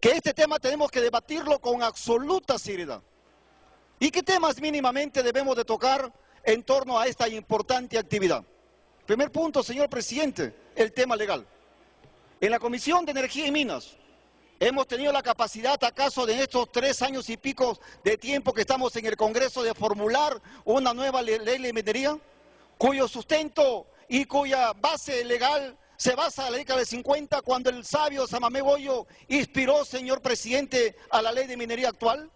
que este tema tenemos que debatirlo con absoluta seriedad. ¿Y qué temas mínimamente debemos de tocar en torno a esta importante actividad? Primer punto, señor presidente, el tema legal. En la Comisión de Energía y Minas hemos tenido la capacidad, acaso de estos 3 años y pico de tiempo que estamos en el Congreso, de formular una nueva ley de minería, cuyo sustento y cuya base legal se basa en la década del 50, cuando el sabio Samamé Goyo inspiró, señor presidente, a la ley de minería actual.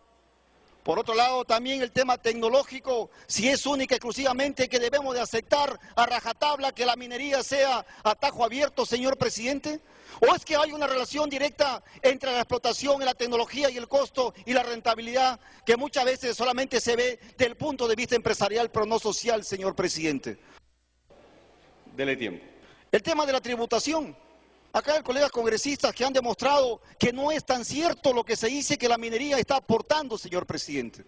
Por otro lado, también el tema tecnológico, si es única y exclusivamente que debemos de aceptar a rajatabla que la minería sea a tajo abierto, señor presidente, o es que hay una relación directa entre la explotación y la tecnología y el costo y la rentabilidad que muchas veces solamente se ve del punto de vista empresarial, pero no social, señor presidente. Dele tiempo. El tema de la tributación. Acá hay colegas congresistas que han demostrado que no es tan cierto lo que se dice que la minería está aportando, señor presidente.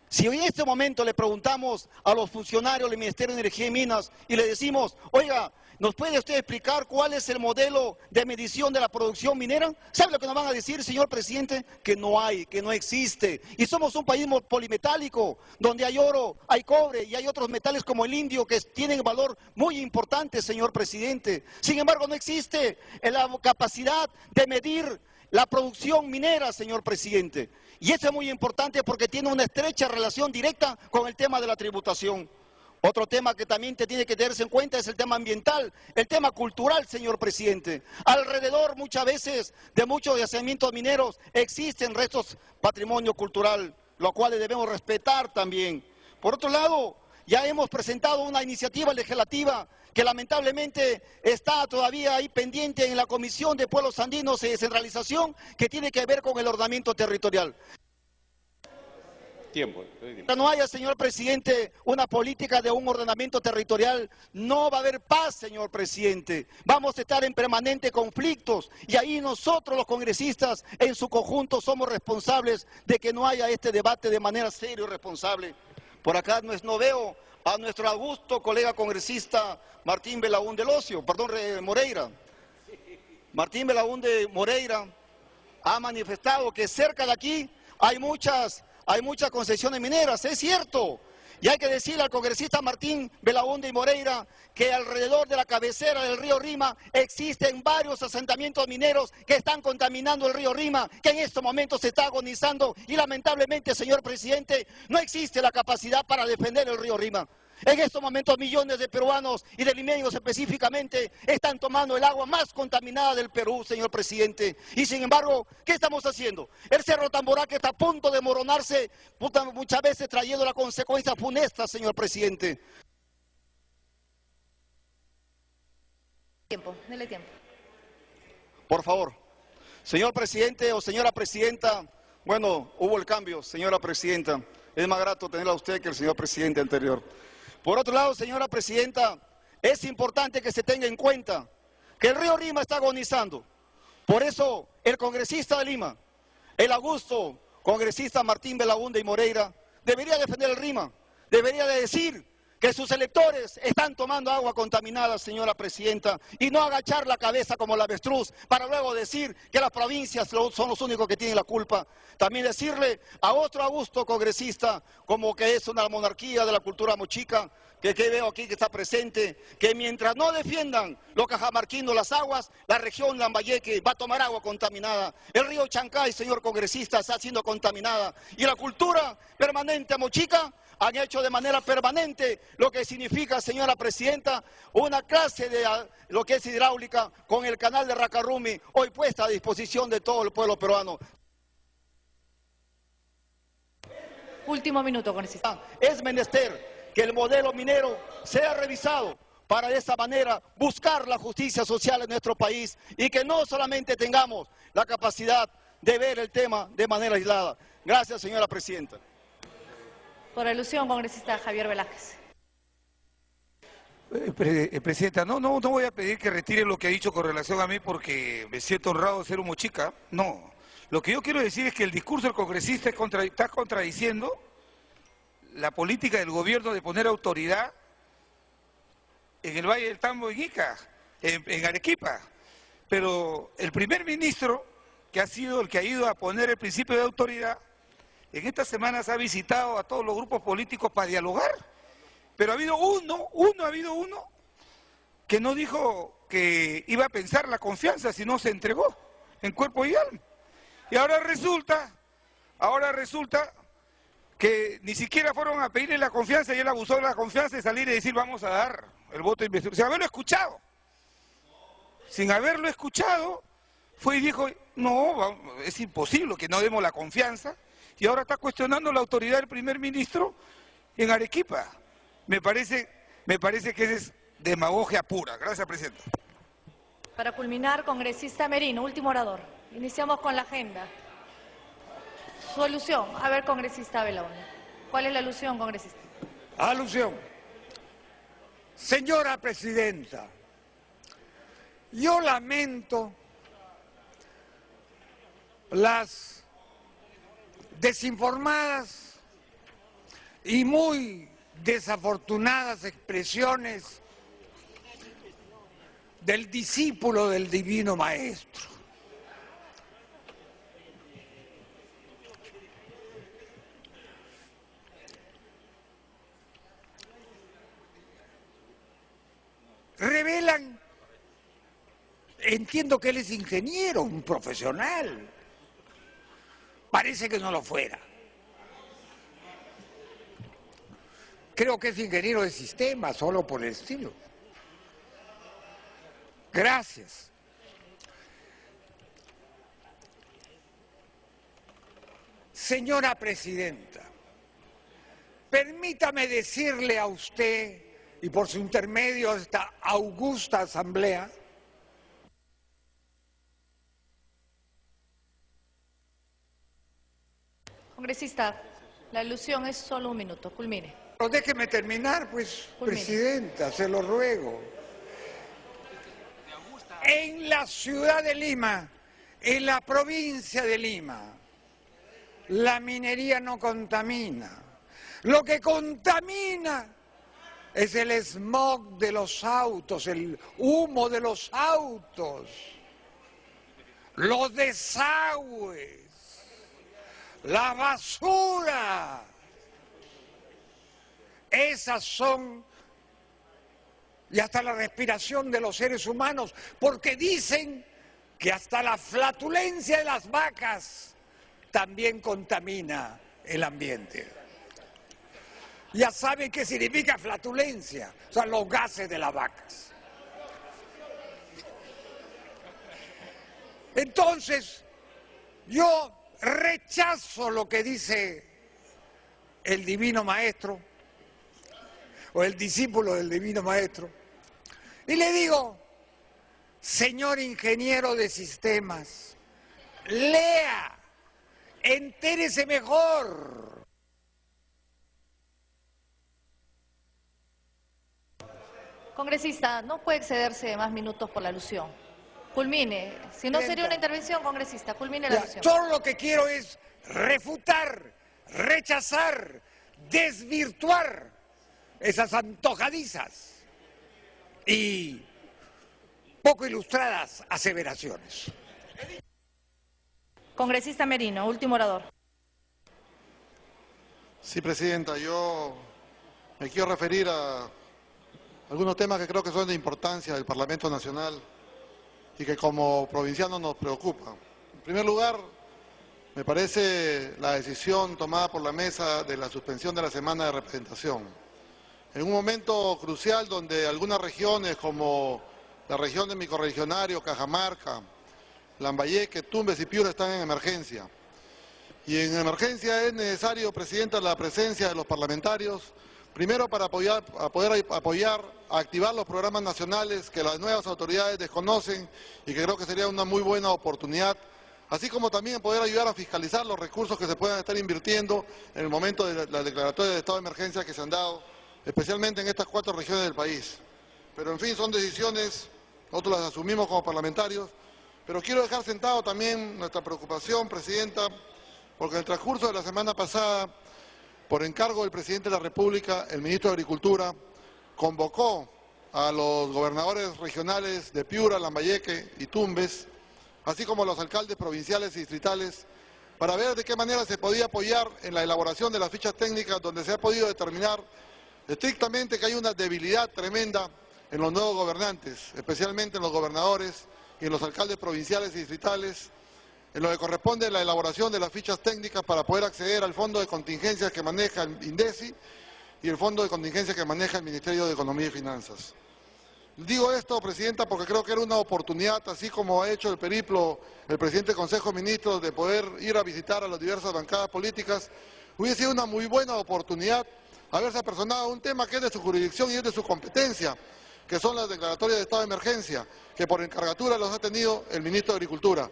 Si hoy en este momento le preguntamos a los funcionarios del Ministerio de Energía y Minas y le decimos, oiga, ¿nos puede usted explicar cuál es el modelo de medición de la producción minera? ¿Sabe lo que nos van a decir, señor presidente? Que no hay, que no existe. Y somos un país polimetálico, donde hay oro, hay cobre y hay otros metales como el indio que tienen valor muy importante, señor presidente. Sin embargo, no existe la capacidad de medir la producción minera, señor presidente. Y eso es muy importante porque tiene una estrecha relación directa con el tema de la tributación. Otro tema que también tiene que tenerse en cuenta es el tema ambiental, el tema cultural, señor presidente. Alrededor muchas veces de muchos yacimientos mineros existen restos patrimonio cultural, los cuales debemos respetar también. Por otro lado, ya hemos presentado una iniciativa legislativa que lamentablemente está todavía ahí pendiente en la Comisión de Pueblos Andinos y Descentralización, que tiene que ver con el ordenamiento territorial. Tiempo. No haya, señor presidente, una política de un ordenamiento territorial, no va a haber paz, señor presidente. Vamos a estar en permanentes conflictos y ahí nosotros los congresistas en su conjunto somos responsables de que no haya este debate de manera seria y responsable. Por acá no veo a nuestro augusto colega congresista Martín Belaúnde Moreira. Martín Belaúnde Moreira ha manifestado que cerca de aquí hay muchas concesiones mineras, es cierto. Y hay que decirle al congresista Martín Belaúnde y Moreira que alrededor de la cabecera del río Rima existen varios asentamientos mineros que están contaminando el río Rima, que en estos momentos se está agonizando y lamentablemente, señor presidente, no existe la capacidad para defender el río Rima. En estos momentos millones de peruanos y de limeños específicamente están tomando el agua más contaminada del Perú, señor presidente. Y sin embargo, ¿qué estamos haciendo? El Cerro Tamboraque está a punto de moronarse, muchas veces trayendo la consecuencia funesta, señor presidente. Dele tiempo. Por favor, señor presidente o señora presidenta, bueno, hubo el cambio, señora presidenta. Es más grato tenerla a usted que el señor presidente anterior. Por otro lado, señora presidenta, es importante que se tenga en cuenta que el río Rima está agonizando. Por eso, el congresista de Lima, el augusto congresista Martín Belaúnde y Moreira, debería defender el Rima, debería de decir que sus electores están tomando agua contaminada, señora presidenta, y no agachar la cabeza como el avestruz para luego decir que las provincias son los únicos que tienen la culpa. También decirle a otro augusto congresista, como que es una monarquía de la cultura mochica, que veo aquí que está presente, que mientras no defiendan los cajamarquinos las aguas, la región Lambayeque va a tomar agua contaminada. El río Chancay, señor congresista, está siendo contaminada. Y la cultura permanente mochica han hecho de manera permanente lo que significa, señora presidenta, una clase de lo que es hidráulica con el canal de Racarrumi, hoy puesta a disposición de todo el pueblo peruano. Último minuto, congresista. Es menester que el modelo minero sea revisado para de esa manera buscar la justicia social en nuestro país y que no solamente tengamos la capacidad de ver el tema de manera aislada. Gracias, señora presidenta. Por alusión, congresista Javier Velázquez. Presidenta, no voy a pedir que retire lo que ha dicho con relación a mí porque me siento honrado de ser un mochica. No. Lo que yo quiero decir es que el discurso del congresista está contradiciendo la política del gobierno de poner autoridad en el Valle del Tambo, en Ica, en Arequipa. Pero el primer ministro, que ha sido el que ha ido a poner el principio de autoridad, en estas semanas ha visitado a todos los grupos políticos para dialogar, pero ha habido uno que no dijo que iba a pensar la confianza, sino se entregó en cuerpo y alma. Y ahora resulta que ni siquiera fueron a pedirle la confianza y él abusó de la confianza de salir y decir vamos a dar el voto de investidura, sin haberlo escuchado. Sin haberlo escuchado, fue y dijo, no, es imposible que no demos la confianza. Y ahora está cuestionando la autoridad del primer ministro en Arequipa. Me parece que esa es demagogia pura. Gracias, presidenta. Para culminar, congresista Merino, último orador. Iniciamos con la agenda. Su alusión. A ver, congresista Belaúnde. ¿Cuál es la alusión, congresista? Alusión. Señora presidenta, yo lamento las desinformadas y muy desafortunadas expresiones del discípulo del Divino Maestro. Revelan, entiendo que él es ingeniero, un profesional. Parece que no lo fuera. creo que es ingeniero de sistemas, solo por el estilo. Gracias. Señora Presidenta, permítame decirle a usted, y por su intermedio a esta augusta Asamblea, Congresista, la alusión es solo un minuto. Culmine. pero déjeme terminar, pues, Culmine. Presidenta, se lo ruego. En la ciudad de Lima, en la provincia de Lima, la minería no contamina. Lo que contamina es el smog de los autos, el humo de los autos, los desagües, la basura. Esas son, y hasta la respiración de los seres humanos, porque dicen que hasta la flatulencia de las vacas también contamina el ambiente. Ya saben qué significa flatulencia, son los gases de las vacas. Entonces, yo rechazo lo que dice el Divino Maestro, o el discípulo del Divino Maestro, y le digo, señor ingeniero de sistemas, lea, entérese mejor. Congresista, no puede excederse de más minutos por la alusión. Culmine. Si no sería una intervención, congresista, culmine la alusión. Todo lo que quiero es refutar, rechazar, desvirtuar esas antojadizas y poco ilustradas aseveraciones. Congresista Merino, último orador. Sí, Presidenta, yo me quiero referir a algunos temas que creo que son de importancia del Parlamento Nacional y que como provincianos nos preocupan. En primer lugar, me parece la decisión tomada por la mesa de la suspensión de la semana de representación. En un momento crucial donde algunas regiones como la región de mi correligionario, Cajamarca, Lambayeque, Tumbes y Piura están en emergencia. Y en emergencia es necesario, Presidenta, la presencia de los parlamentarios, primero para poder apoyar, activar los programas nacionales que las nuevas autoridades desconocen y que creo que sería una muy buena oportunidad, así como también poder ayudar a fiscalizar los recursos que se puedan estar invirtiendo en el momento de la declaratoria de estado de emergencia que se han dado, especialmente en estas 4 regiones del país. Pero en fin, son decisiones, nosotros las asumimos como parlamentarios, pero quiero dejar sentado también nuestra preocupación, Presidenta, porque en el transcurso de la semana pasada, por encargo del Presidente de la República, el Ministro de Agricultura convocó a los gobernadores regionales de Piura, Lambayeque y Tumbes, así como a los alcaldes provinciales y distritales, para ver de qué manera se podía apoyar en la elaboración de las fichas técnicas, donde se ha podido determinar estrictamente que hay una debilidad tremenda en los nuevos gobernantes, especialmente en los gobernadores y en los alcaldes provinciales y distritales, en lo que corresponde a la elaboración de las fichas técnicas para poder acceder al fondo de contingencias que maneja el INDECI y el fondo de contingencias que maneja el Ministerio de Economía y Finanzas. Digo esto, Presidenta, porque creo que era una oportunidad, así como ha hecho el periplo el Presidente del Consejo de Ministros, de poder ir a visitar a las diversas bancadas políticas, hubiese sido una muy buena oportunidad haberse apersonado a un tema que es de su jurisdicción y es de su competencia, que son las declaratorias de estado de emergencia, que por encargatura los ha tenido el Ministro de Agricultura.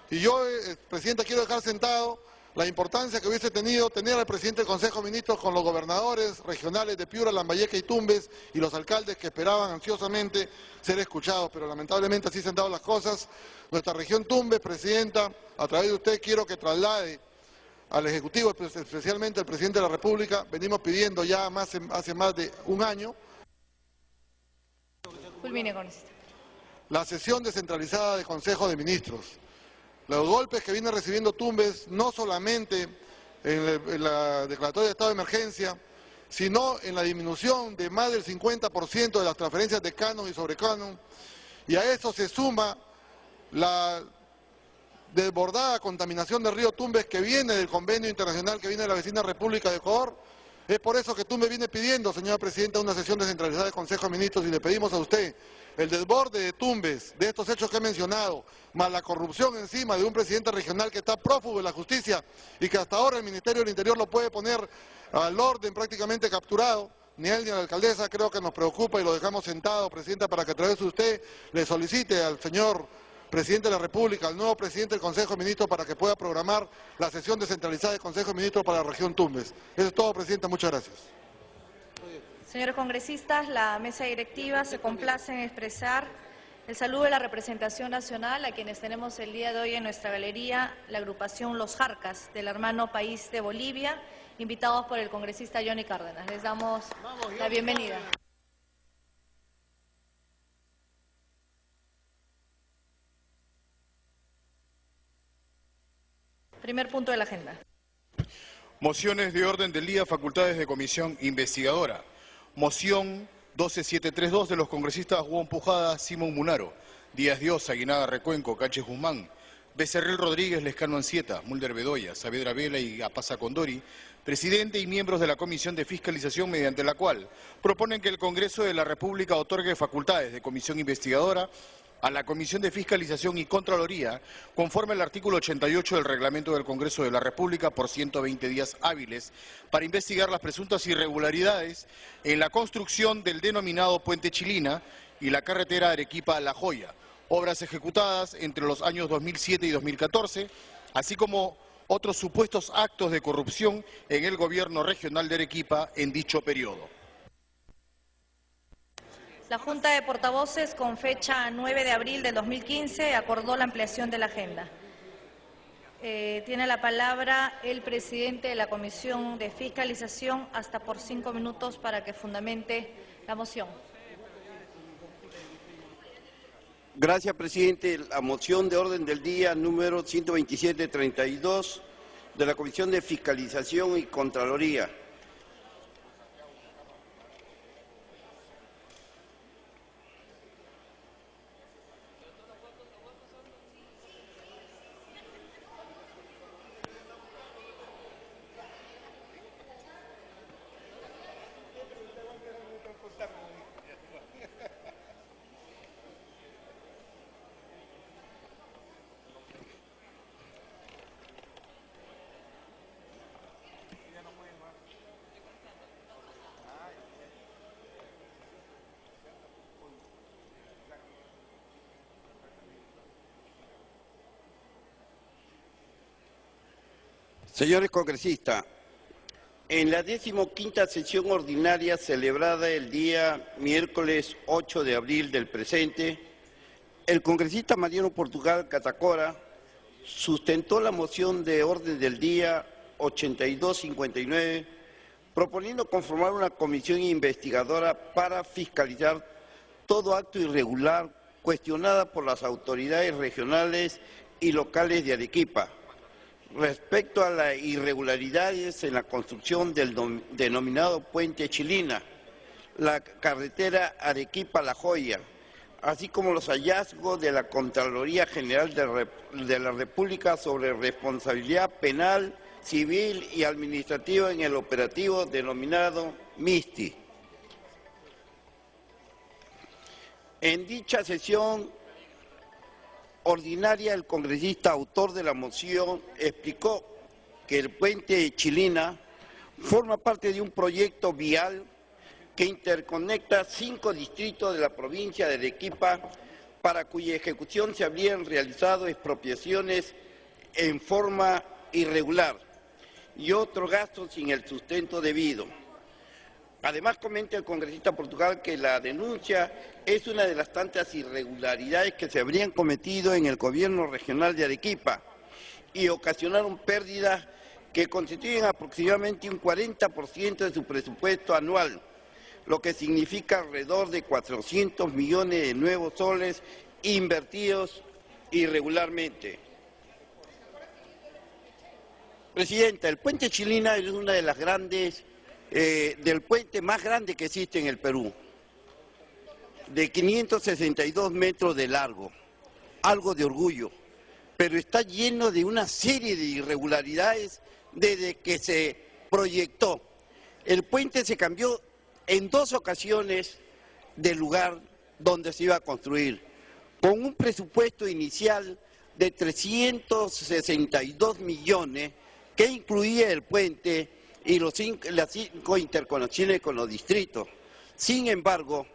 Y yo, Presidenta, quiero dejar sentado la importancia que hubiese tenido tener al Presidente del Consejo de Ministros con los gobernadores regionales de Piura, Lambayeque y Tumbes y los alcaldes que esperaban ansiosamente ser escuchados, pero lamentablemente así se han dado las cosas. Nuestra región Tumbes, Presidenta, a través de usted quiero que traslade al Ejecutivo, especialmente al Presidente de la República, venimos pidiendo ya hace más de un año Culmine, congresista. la sesión descentralizada del Consejo de Ministros. Los golpes que viene recibiendo Tumbes, no solamente en la declaratoria de estado de emergencia, sino en la disminución de más del 50% de las transferencias de canon y sobrecanon, y a eso se suma la desbordada contaminación del río Tumbes que viene del convenio internacional, que viene de la vecina República de Ecuador, Es por eso que tú me vienes pidiendo, señora Presidenta, una sesión descentralizada del Consejo de Ministros y le pedimos a usted el desborde de Tumbes, de estos hechos que he mencionado, más la corrupción encima de un presidente regional que está prófugo de la justicia y que hasta ahora el Ministerio del Interior lo puede poner al orden prácticamente capturado. Ni él ni la alcaldesa creo que nos preocupa y lo dejamos sentado, Presidenta, para que a través de usted le solicite al señor Presidente de la República, al nuevo Presidente del Consejo de Ministros, para que pueda programar la sesión descentralizada del Consejo de Ministros para la región Tumbes. Eso es todo, Presidenta. Muchas gracias. Señores congresistas, la mesa directiva se complace en expresar el saludo de la representación nacional a quienes tenemos el día de hoy en nuestra galería, la agrupación Los Jarcas del hermano país de Bolivia, invitados por el congresista Johnny Cárdenas. Les damos la bienvenida. Primer punto de la agenda. Mociones de orden del día, facultades de comisión investigadora. Moción 12732 de los congresistas Hugo Pujada, Simón Munaro, Díaz Dios, Aguinaga Recuenco, Cache Guzmán, Becerril Rodríguez, Lescano Ancieta, Mulder Bedoya, Saavedra Vela y Apaza Condori, presidente y miembros de la Comisión de Fiscalización, mediante la cual proponen que el Congreso de la República otorgue facultades de comisión investigadora a la Comisión de Fiscalización y Contraloría, conforme al artículo 88 del Reglamento del Congreso de la República, por 120 días hábiles, para investigar las presuntas irregularidades en la construcción del denominado Puente Chilina y la carretera Arequipa-La Joya, obras ejecutadas entre los años 2007 y 2014, así como otros supuestos actos de corrupción en el gobierno regional de Arequipa en dicho periodo. La Junta de Portavoces, con fecha 9 de abril del 2015, acordó la ampliación de la agenda. Tiene la palabra el presidente de la Comisión de Fiscalización, hasta por 5 minutos para que fundamente la moción. Gracias, presidente. La moción de orden del día número 12732 de la Comisión de Fiscalización y Contraloría. Señores congresistas, en la 15ª sesión ordinaria celebrada el día miércoles 8 de abril del presente, el congresista Mariano Portugal Catacora sustentó la moción de orden del día 8259, proponiendo conformar una comisión investigadora para fiscalizar todo acto irregular cuestionada por las autoridades regionales y locales de Arequipa, respecto a las irregularidades en la construcción del denominado Puente Chilina, la carretera Arequipa-La Joya, así como los hallazgos de la Contraloría General de la República sobre responsabilidad penal, civil y administrativa en el operativo denominado MISTI. En dicha sesión ordinaria, el congresista autor de la moción explicó que el Puente Chilina forma parte de un proyecto vial que interconecta 5 distritos de la provincia de Arequipa, para cuya ejecución se habrían realizado expropiaciones en forma irregular y otros gastos sin el sustento debido. Además, comenta el congresista Portugal que la denuncia es una de las tantas irregularidades que se habrían cometido en el gobierno regional de Arequipa y ocasionaron pérdidas que constituyen aproximadamente un 40% de su presupuesto anual, lo que significa alrededor de 400 millones de nuevos soles invertidos irregularmente. Presidenta, el Puente Chilina es una de las grandes del puente más grande que existe en el Perú, de 562 metros de largo, algo de orgullo, pero está lleno de una serie de irregularidades desde que se proyectó. el puente se cambió en 2 ocasiones del lugar donde se iba a construir, con un presupuesto inicial de 362 millones que incluía el puente y las 5 interconexiones con los distritos. Sin embargo,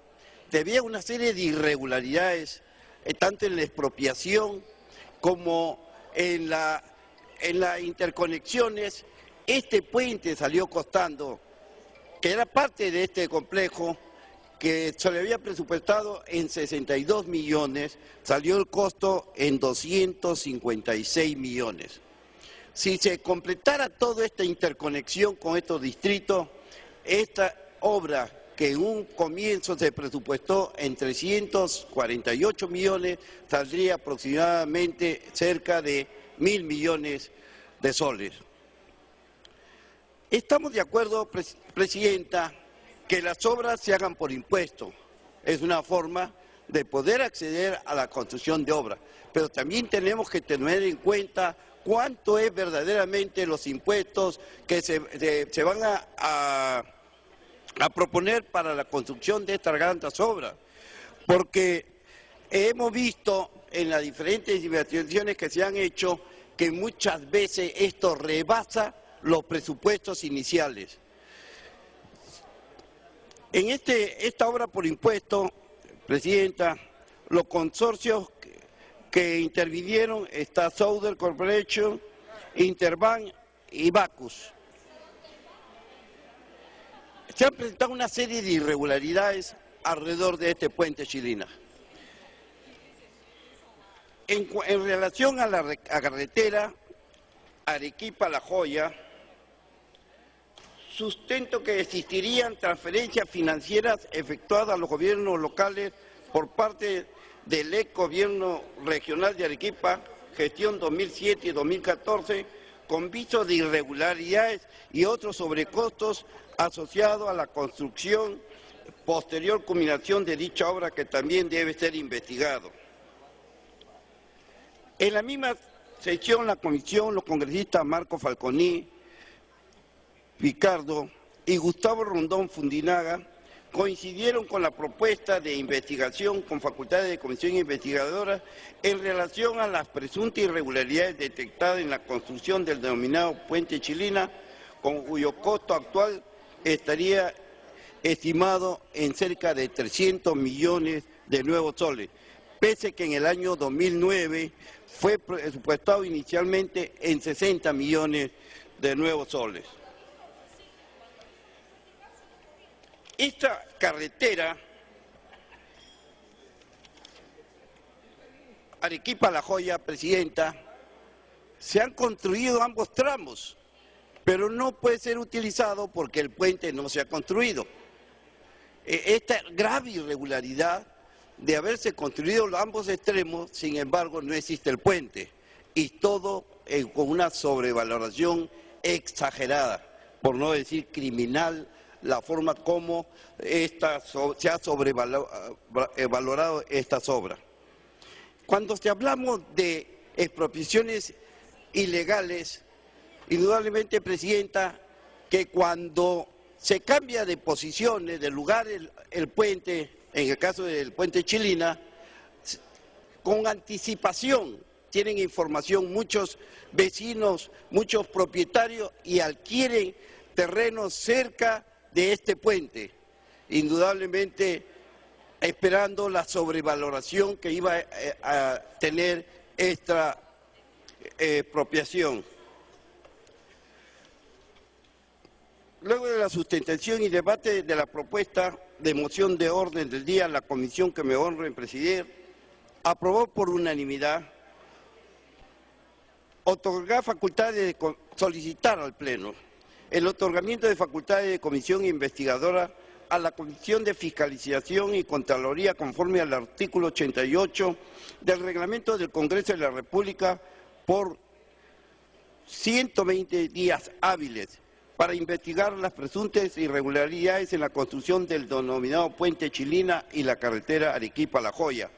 debido a una serie de irregularidades, tanto en la expropiación como en las interconexiones, este puente salió costando, que era parte de este complejo, que se le había presupuestado en 62 millones, salió el costo en 256 millones. Si se completara toda esta interconexión con estos distritos, esta obra que en un comienzo se presupuestó en 348 millones, saldría aproximadamente cerca de 1.000 millones de soles. Estamos de acuerdo, Presidenta, que las obras se hagan por impuesto. Es una forma de poder acceder a la construcción de obras, pero también tenemos que tener en cuenta cuánto es verdaderamente los impuestos que se van a proponer para la construcción de estas grandes obras, porque hemos visto en las diferentes investigaciones que se han hecho que muchas veces esto rebasa los presupuestos iniciales. En esta obra por impuesto, Presidenta, los consorcios que intervinieron está Southern Corporation, Interbank y Bacus. Se han presentado una serie de irregularidades alrededor de este puente Chilina. En relación a la carretera Arequipa-La Joya, sustento que existirían transferencias financieras efectuadas a los gobiernos locales por parte del ex gobierno regional de Arequipa, gestión 2007 y 2014, con visos de irregularidades y otros sobrecostos asociados a la construcción, posterior culminación de dicha obra que también debe ser investigado. En la misma sesión, la comisión, los congresistas Marco Falconi, Picardo y Gustavo Rondón Fundinaga coincidieron con la propuesta de investigación con facultades de comisión investigadora en relación a las presuntas irregularidades detectadas en la construcción del denominado puente Chilina, con cuyo costo actual estaría estimado en cerca de 300 millones de nuevos soles, pese que en el año 2009 fue presupuestado inicialmente en 60 millones de nuevos soles. Esta carretera Arequipa-La Joya, Presidenta, se han construido ambos tramos, pero no puede ser utilizado porque el puente no se ha construido. Esta grave irregularidad de haberse construido los ambos extremos, sin embargo no existe el puente, y todo con una sobrevaloración exagerada, por no decir criminal, la forma como se ha sobrevalorado estas obras. Cuando hablamos de expropiaciones ilegales, indudablemente, Presidenta, que cuando se cambia de posiciones, de lugar el puente, en el caso del puente Chilina, con anticipación tienen información muchos vecinos, muchos propietarios y adquieren terrenos cerca de este puente, indudablemente esperando la sobrevaloración que iba a tener esta expropiación. Luego de la sustentación y debate de la propuesta de moción de orden del día, la comisión que me honro en presidir aprobó por unanimidad otorgar facultades de solicitar al Pleno el otorgamiento de facultades de comisión investigadora a la Comisión de Fiscalización y Contraloría conforme al artículo 88 del Reglamento del Congreso de la República por 120 días hábiles para investigar las presuntas irregularidades en la construcción del denominado puente Chilina y la carretera Arequipa-La Joya,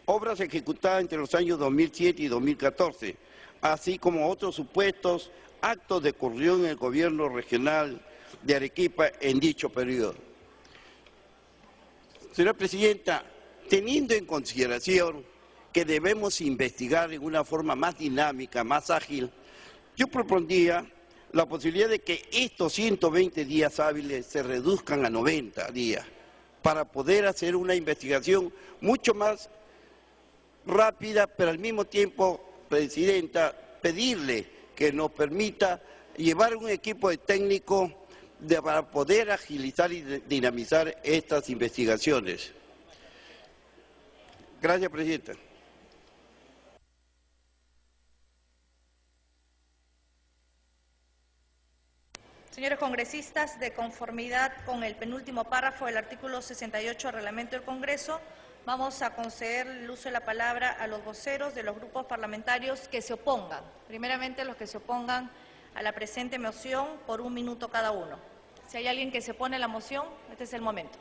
obras ejecutadas entre los años 2007 y 2014, así como otros supuestos actos de corrupción en el gobierno regional de Arequipa en dicho periodo. Señora Presidenta, teniendo en consideración que debemos investigar en una forma más dinámica, más ágil, yo propondría la posibilidad de que estos 120 días hábiles se reduzcan a 90 días para poder hacer una investigación mucho más rápida, pero al mismo tiempo, Presidenta, pedirle que nos permita llevar un equipo de técnicos para poder agilizar y dinamizar estas investigaciones. Gracias, Presidenta. Señores congresistas, de conformidad con el penúltimo párrafo del artículo 68 del Reglamento del Congreso, vamos a conceder el uso de la palabra a los voceros de los grupos parlamentarios que se opongan. Primeramente, los que se opongan a la presente moción por 1 minuto cada uno. Si hay alguien que se opone a la moción, este es el momento.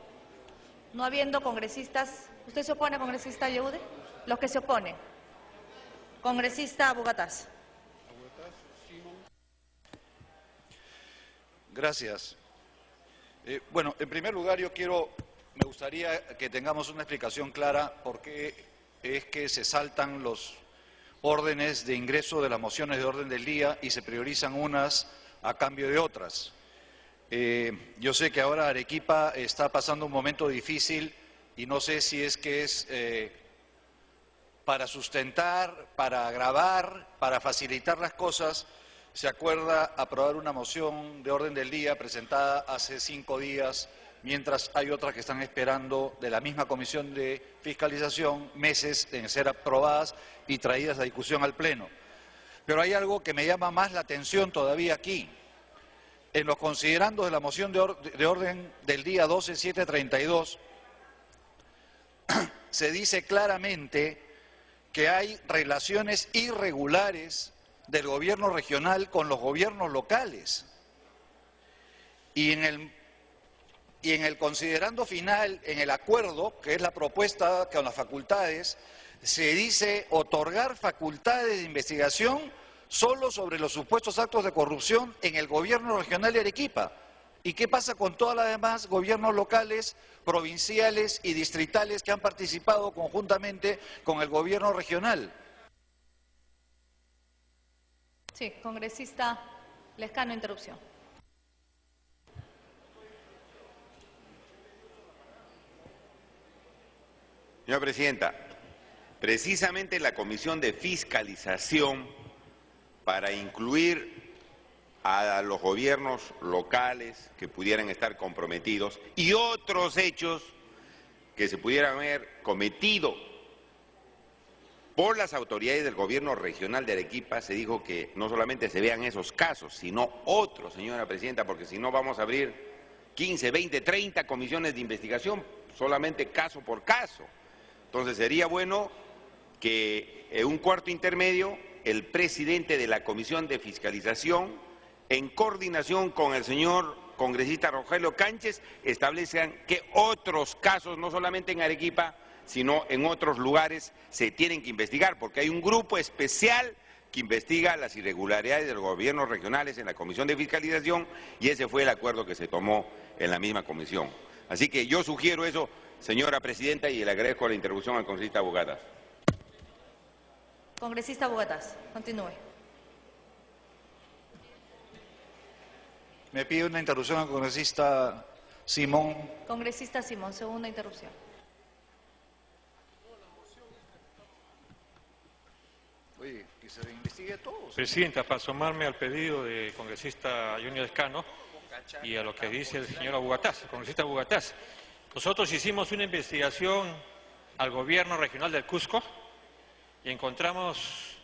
No habiendo congresistas, ¿usted se opone, congresista Yehude? Los que se oponen. Congresista Bugatás. Gracias. Bueno, en primer lugar me gustaría que tengamos una explicación clara por qué es que se saltan los órdenes de ingreso de las mociones de orden del día y se priorizan unas a cambio de otras. Yo sé que ahora Arequipa está pasando un momento difícil y no sé si es que es para sustentar, para agravar, para facilitar las cosas. Se acuerda aprobar una moción de orden del día presentada hace 5 días, mientras hay otras que están esperando de la misma Comisión de Fiscalización meses en ser aprobadas y traídas a discusión al Pleno. Pero hay algo que me llama más la atención todavía aquí. En los considerandos de la moción de orden del día 12732 se dice claramente que hay relaciones irregulares del gobierno regional con los gobiernos locales. Y en el considerando final, en el acuerdo, que es la propuesta con las facultades, se dice otorgar facultades de investigación solo sobre los supuestos actos de corrupción en el gobierno regional de Arequipa. ¿Y qué pasa con todos los demás gobiernos locales, provinciales y distritales que han participado conjuntamente con el gobierno regional? Sí, congresista Lescano, interrupción. Señora Presidenta, precisamente la Comisión de Fiscalización, para incluir a los gobiernos locales que pudieran estar comprometidos y otros hechos que se pudieran haber cometido por las autoridades del gobierno regional de Arequipa, se dijo que no solamente se vean esos casos, sino otros, señora Presidenta, porque si no vamos a abrir 15, 20, 30 comisiones de investigación, solamente caso por caso. Entonces sería bueno que en un cuarto intermedio el presidente de la Comisión de Fiscalización, en coordinación con el señor congresista Rogelio Cánchez, establezcan que otros casos, no solamente en Arequipa, sino en otros lugares, se tienen que investigar, porque hay un grupo especial que investiga las irregularidades de los gobiernos regionales en la Comisión de Fiscalización, y ese fue el acuerdo que se tomó en la misma comisión. Así que yo sugiero eso, señora Presidenta, y le agradezco la intervención al congresista Bugatás. Congresista Bugatás, continúe. Me pide una interrupción al congresista Simón. Congresista Simón, segunda interrupción. Oye, que se investigue todo. Presidenta, para sumarme al pedido del congresista Junior Lescano y a lo que dice el señor Bugatás, el congresista Bugatás, nosotros hicimos una investigación al gobierno regional del Cusco y encontramos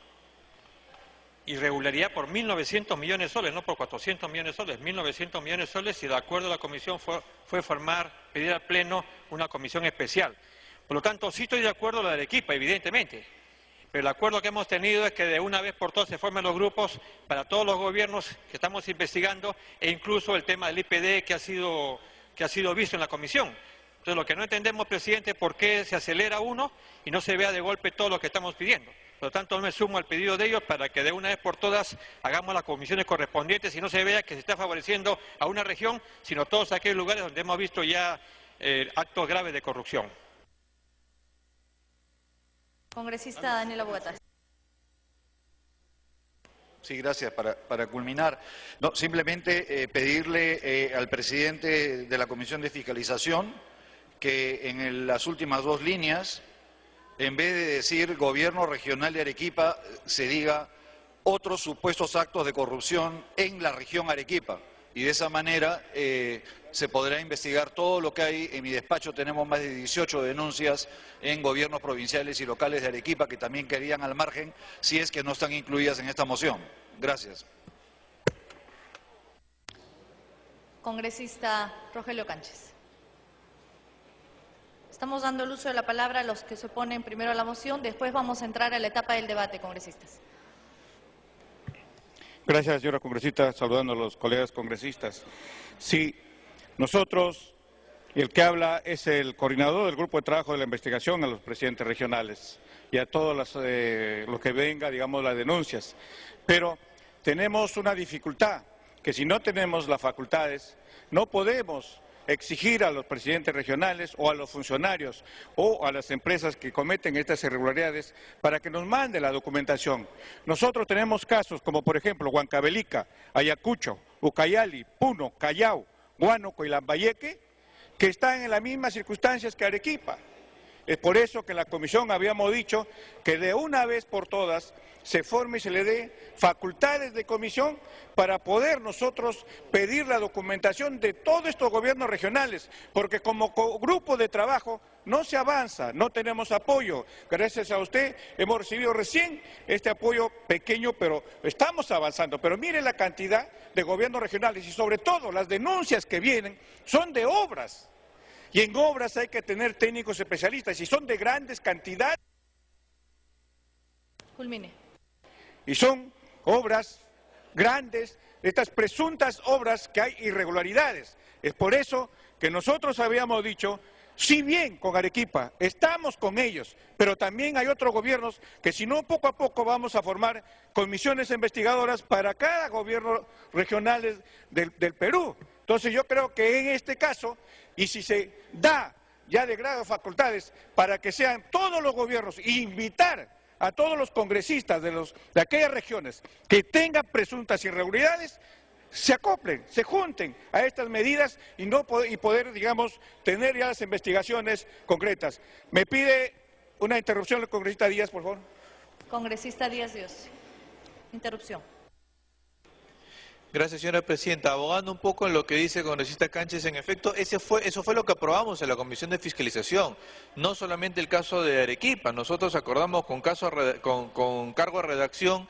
irregularidad por 1.900 millones de soles, no por 400 millones de soles, 1.900 millones de soles, y de acuerdo a la comisión fue pedir al Pleno una comisión especial. Por lo tanto, sí estoy de acuerdo con la de Arequipa, evidentemente, pero el acuerdo que hemos tenido es que de una vez por todas se formen los grupos para todos los gobiernos que estamos investigando, e incluso el tema del IPD que ha sido visto en la comisión. Entonces, lo que no entendemos, presidente, es por qué se acelera uno y no se vea de golpe todo lo que estamos pidiendo. Por lo tanto, me sumo al pedido de ellos para que de una vez por todas hagamos las comisiones correspondientes y no se vea que se está favoreciendo a una región, sino todos aquellos lugares donde hemos visto ya actos graves de corrupción. Congresista Daniela Bogotá. Sí, gracias. Para culminar, no, simplemente pedirle al presidente de la Comisión de Fiscalización que en las últimas dos líneas, en vez de decir Gobierno Regional de Arequipa, se diga otros supuestos actos de corrupción en la región Arequipa. Y de esa manera se podrá investigar todo lo que hay. En mi despacho tenemos más de 18 denuncias en gobiernos provinciales y locales de Arequipa que también quedarían al margen si es que no están incluidas en esta moción. Gracias. Congresista Rogelio Cánchez. Estamos dando el uso de la palabra a los que se oponen primero a la moción, después vamos a entrar a la etapa del debate, congresistas. Gracias, señora congresista. Saludando a los colegas congresistas. Sí, nosotros, y el que habla es el coordinador del grupo de trabajo de la investigación, a los presidentes regionales y a todos los que venga, digamos, las denuncias. Pero tenemos una dificultad, que si no tenemos las facultades, no podemos exigir a los presidentes regionales o a los funcionarios o a las empresas que cometen estas irregularidades para que nos mande la documentación. Nosotros tenemos casos como por ejemplo Huancavelica, Ayacucho, Ucayali, Puno, Callao, Huánuco y Lambayeque, que están en las mismas circunstancias que Arequipa. Es por eso que en la comisión habíamos dicho que de una vez por todas se forme y se le dé facultades de comisión para poder nosotros pedir la documentación de todos estos gobiernos regionales, porque como grupo de trabajo no se avanza, no tenemos apoyo. Gracias a usted hemos recibido recién este apoyo pequeño, pero estamos avanzando. Pero mire la cantidad de gobiernos regionales y sobre todo las denuncias que vienen son de obras. Y en obras hay que tener técnicos especialistas y son de grandes cantidades. Culmine. Y son obras grandes, estas presuntas obras que hay irregularidades. Es por eso que nosotros habíamos dicho, si bien con Arequipa estamos con ellos, pero también hay otros gobiernos que si no poco a poco vamos a formar comisiones investigadoras para cada gobierno regional del Perú. Entonces yo creo que en este caso, y si se da ya de grado facultades para que sean todos los gobiernos, e invitar a todos los congresistas de aquellas regiones que tengan presuntas irregularidades, se acoplen, se junten a estas medidas y poder, digamos, tener ya las investigaciones concretas. Me pide una interrupción el congresista Díaz, por favor. Congresista Díaz Dios. Interrupción. Gracias, señora presidenta. Abogando un poco en lo que dice el congresista Cánchez, en efecto, eso fue lo que aprobamos en la Comisión de Fiscalización. No solamente el caso de Arequipa, nosotros acordamos con cargo a redacción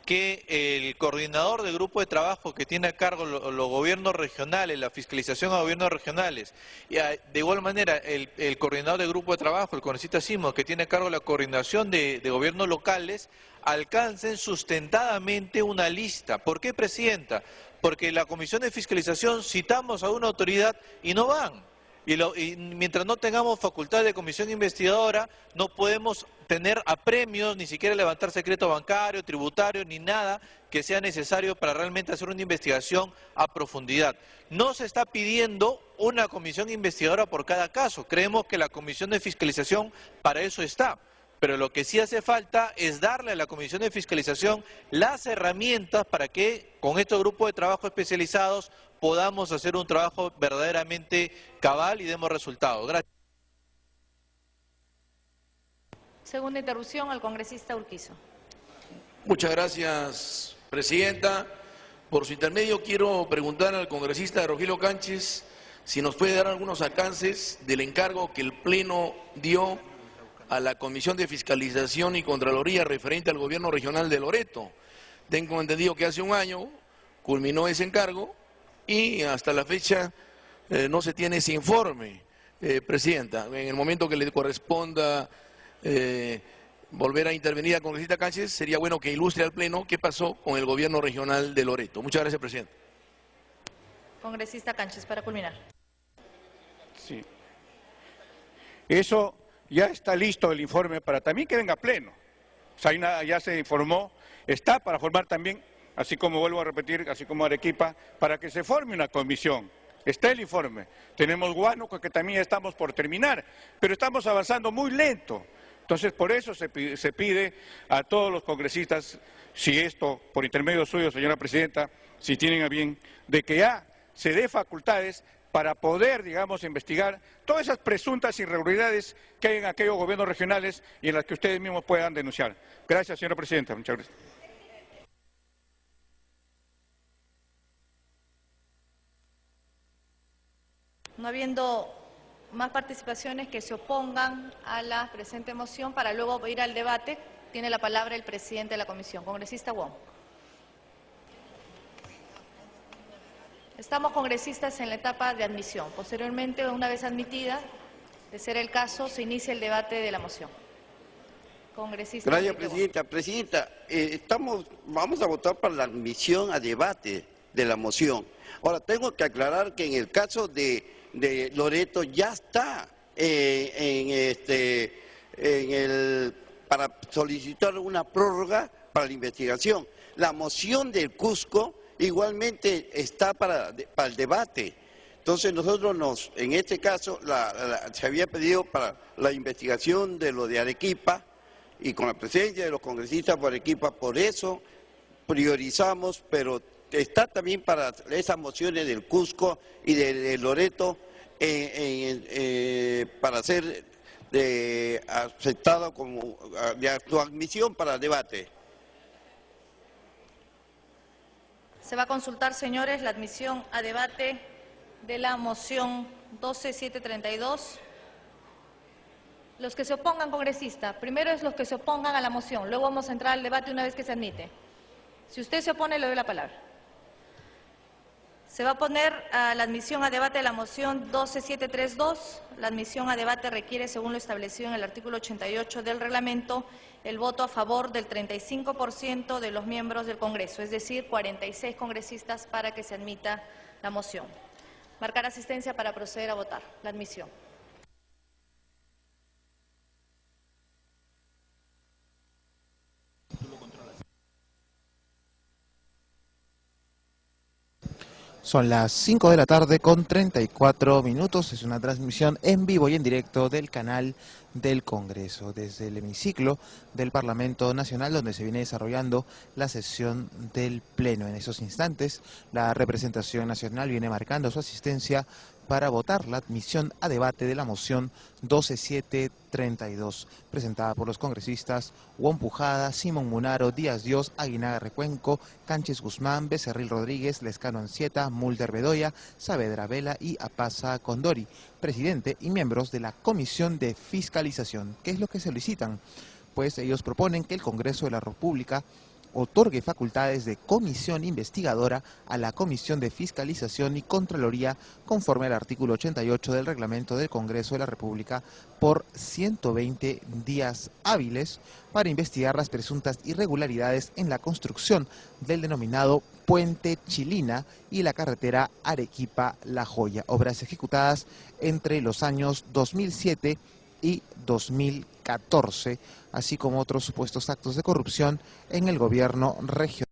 que el coordinador del grupo de trabajo que tiene a cargo los gobiernos regionales, la fiscalización a gobiernos regionales, y de igual manera el coordinador del grupo de trabajo, el congresista Simón, que tiene a cargo la coordinación de gobiernos locales, alcancen sustentadamente una lista. ¿Por qué, presidenta? Porque en la Comisión de Fiscalización citamos a una autoridad y no van. Y mientras no tengamos facultad de comisión investigadora, no podemos tener apremios, ni siquiera levantar secreto bancario, tributario, ni nada que sea necesario para realmente hacer una investigación a profundidad. No se está pidiendo una comisión investigadora por cada caso. Creemos que la Comisión de Fiscalización para eso está. Pero lo que sí hace falta es darle a la Comisión de Fiscalización las herramientas para que con estos grupos de trabajo especializados podamos hacer un trabajo verdaderamente cabal y demos resultados. Gracias. Segunda interrupción al congresista Urquizo. Muchas gracias, presidenta. Por su intermedio quiero preguntar al congresista Rogelio Cánchez si nos puede dar algunos alcances del encargo que el Pleno dio a la Comisión de Fiscalización y Contraloría referente al Gobierno Regional de Loreto. Tengo entendido que hace un año culminó ese encargo y hasta la fecha no se tiene ese informe, presidenta. En el momento que le corresponda volver a intervenir al congresista Cánchez, sería bueno que ilustre al Pleno qué pasó con el Gobierno Regional de Loreto. Muchas gracias, presidenta. Congresista Cánchez, para culminar. Sí. Eso ya está listo el informe para también que venga a Pleno. Saina ya se informó, está para formar también, así como vuelvo a repetir, así como Arequipa, para que se forme una comisión. Está el informe. Tenemos Huánuco, que también estamos por terminar, pero estamos avanzando muy lento. Entonces, por eso se pide a todos los congresistas, si esto, por intermedio suyo, señora Presidenta, si tienen a bien, de que ya se dé facultades para poder, digamos, investigar todas esas presuntas irregularidades que hay en aquellos gobiernos regionales y en las que ustedes mismos puedan denunciar. Gracias, señora Presidenta. Muchas gracias. No habiendo más participaciones que se opongan a la presente moción para luego ir al debate, tiene la palabra el presidente de la comisión, congresista Wong. Estamos congresistas en la etapa de admisión. Posteriormente, una vez admitida, de ser el caso, se inicia el debate de la moción. Congresista. Gracias, Presidenta. Presidenta, vamos a votar para la admisión a debate de la moción. Ahora, tengo que aclarar que en el caso de Loreto ya está para solicitar una prórroga para la investigación. La moción del Cusco igualmente está para el debate. Entonces nosotros en este caso, se había pedido para la investigación de lo de Arequipa y con la presencia de los congresistas por Arequipa, por eso priorizamos, pero está también para esas mociones del Cusco y de Loreto para ser aceptado como su admisión para debate. Se va a consultar, señores, la admisión a debate de la moción 12732. Los que se opongan, congresista, primero es los que se opongan a la moción, luego vamos a entrar al debate una vez que se admite. Si usted se opone, le doy la palabra. Se va a poner a la admisión a debate de la moción 12732. La admisión a debate requiere, según lo establecido en el artículo 88 del reglamento, el voto a favor del 35% de los miembros del Congreso, es decir, 46 congresistas para que se admita la moción. Marcar asistencia para proceder a votar la admisión. Son las 5 de la tarde con 34 minutos. Es una transmisión en vivo y en directo del canal del Congreso, desde el hemiciclo del Parlamento Nacional, donde se viene desarrollando la sesión del Pleno. En esos instantes, la representación nacional viene marcando su asistencia para votar la admisión a debate de la moción 12732, presentada por los congresistas Wong Pujada, Simón Munaro, Díaz Dios, Aguinaga Recuenco, Canches Guzmán, Becerril Rodríguez, Lescano Ancieta, Mulder Bedoya, Saavedra Vela y Apaza Condori, presidente y miembros de la Comisión de Fiscalización. ¿Qué es lo que solicitan? Pues ellos proponen que el Congreso de la República otorgue facultades de comisión investigadora a la Comisión de Fiscalización y Contraloría conforme al artículo 88 del Reglamento del Congreso de la República por 120 días hábiles para investigar las presuntas irregularidades en la construcción del denominado Puente Chilina y la carretera Arequipa-La Joya, obras ejecutadas entre los años 2007 y 2014, así como otros supuestos actos de corrupción en el gobierno regional.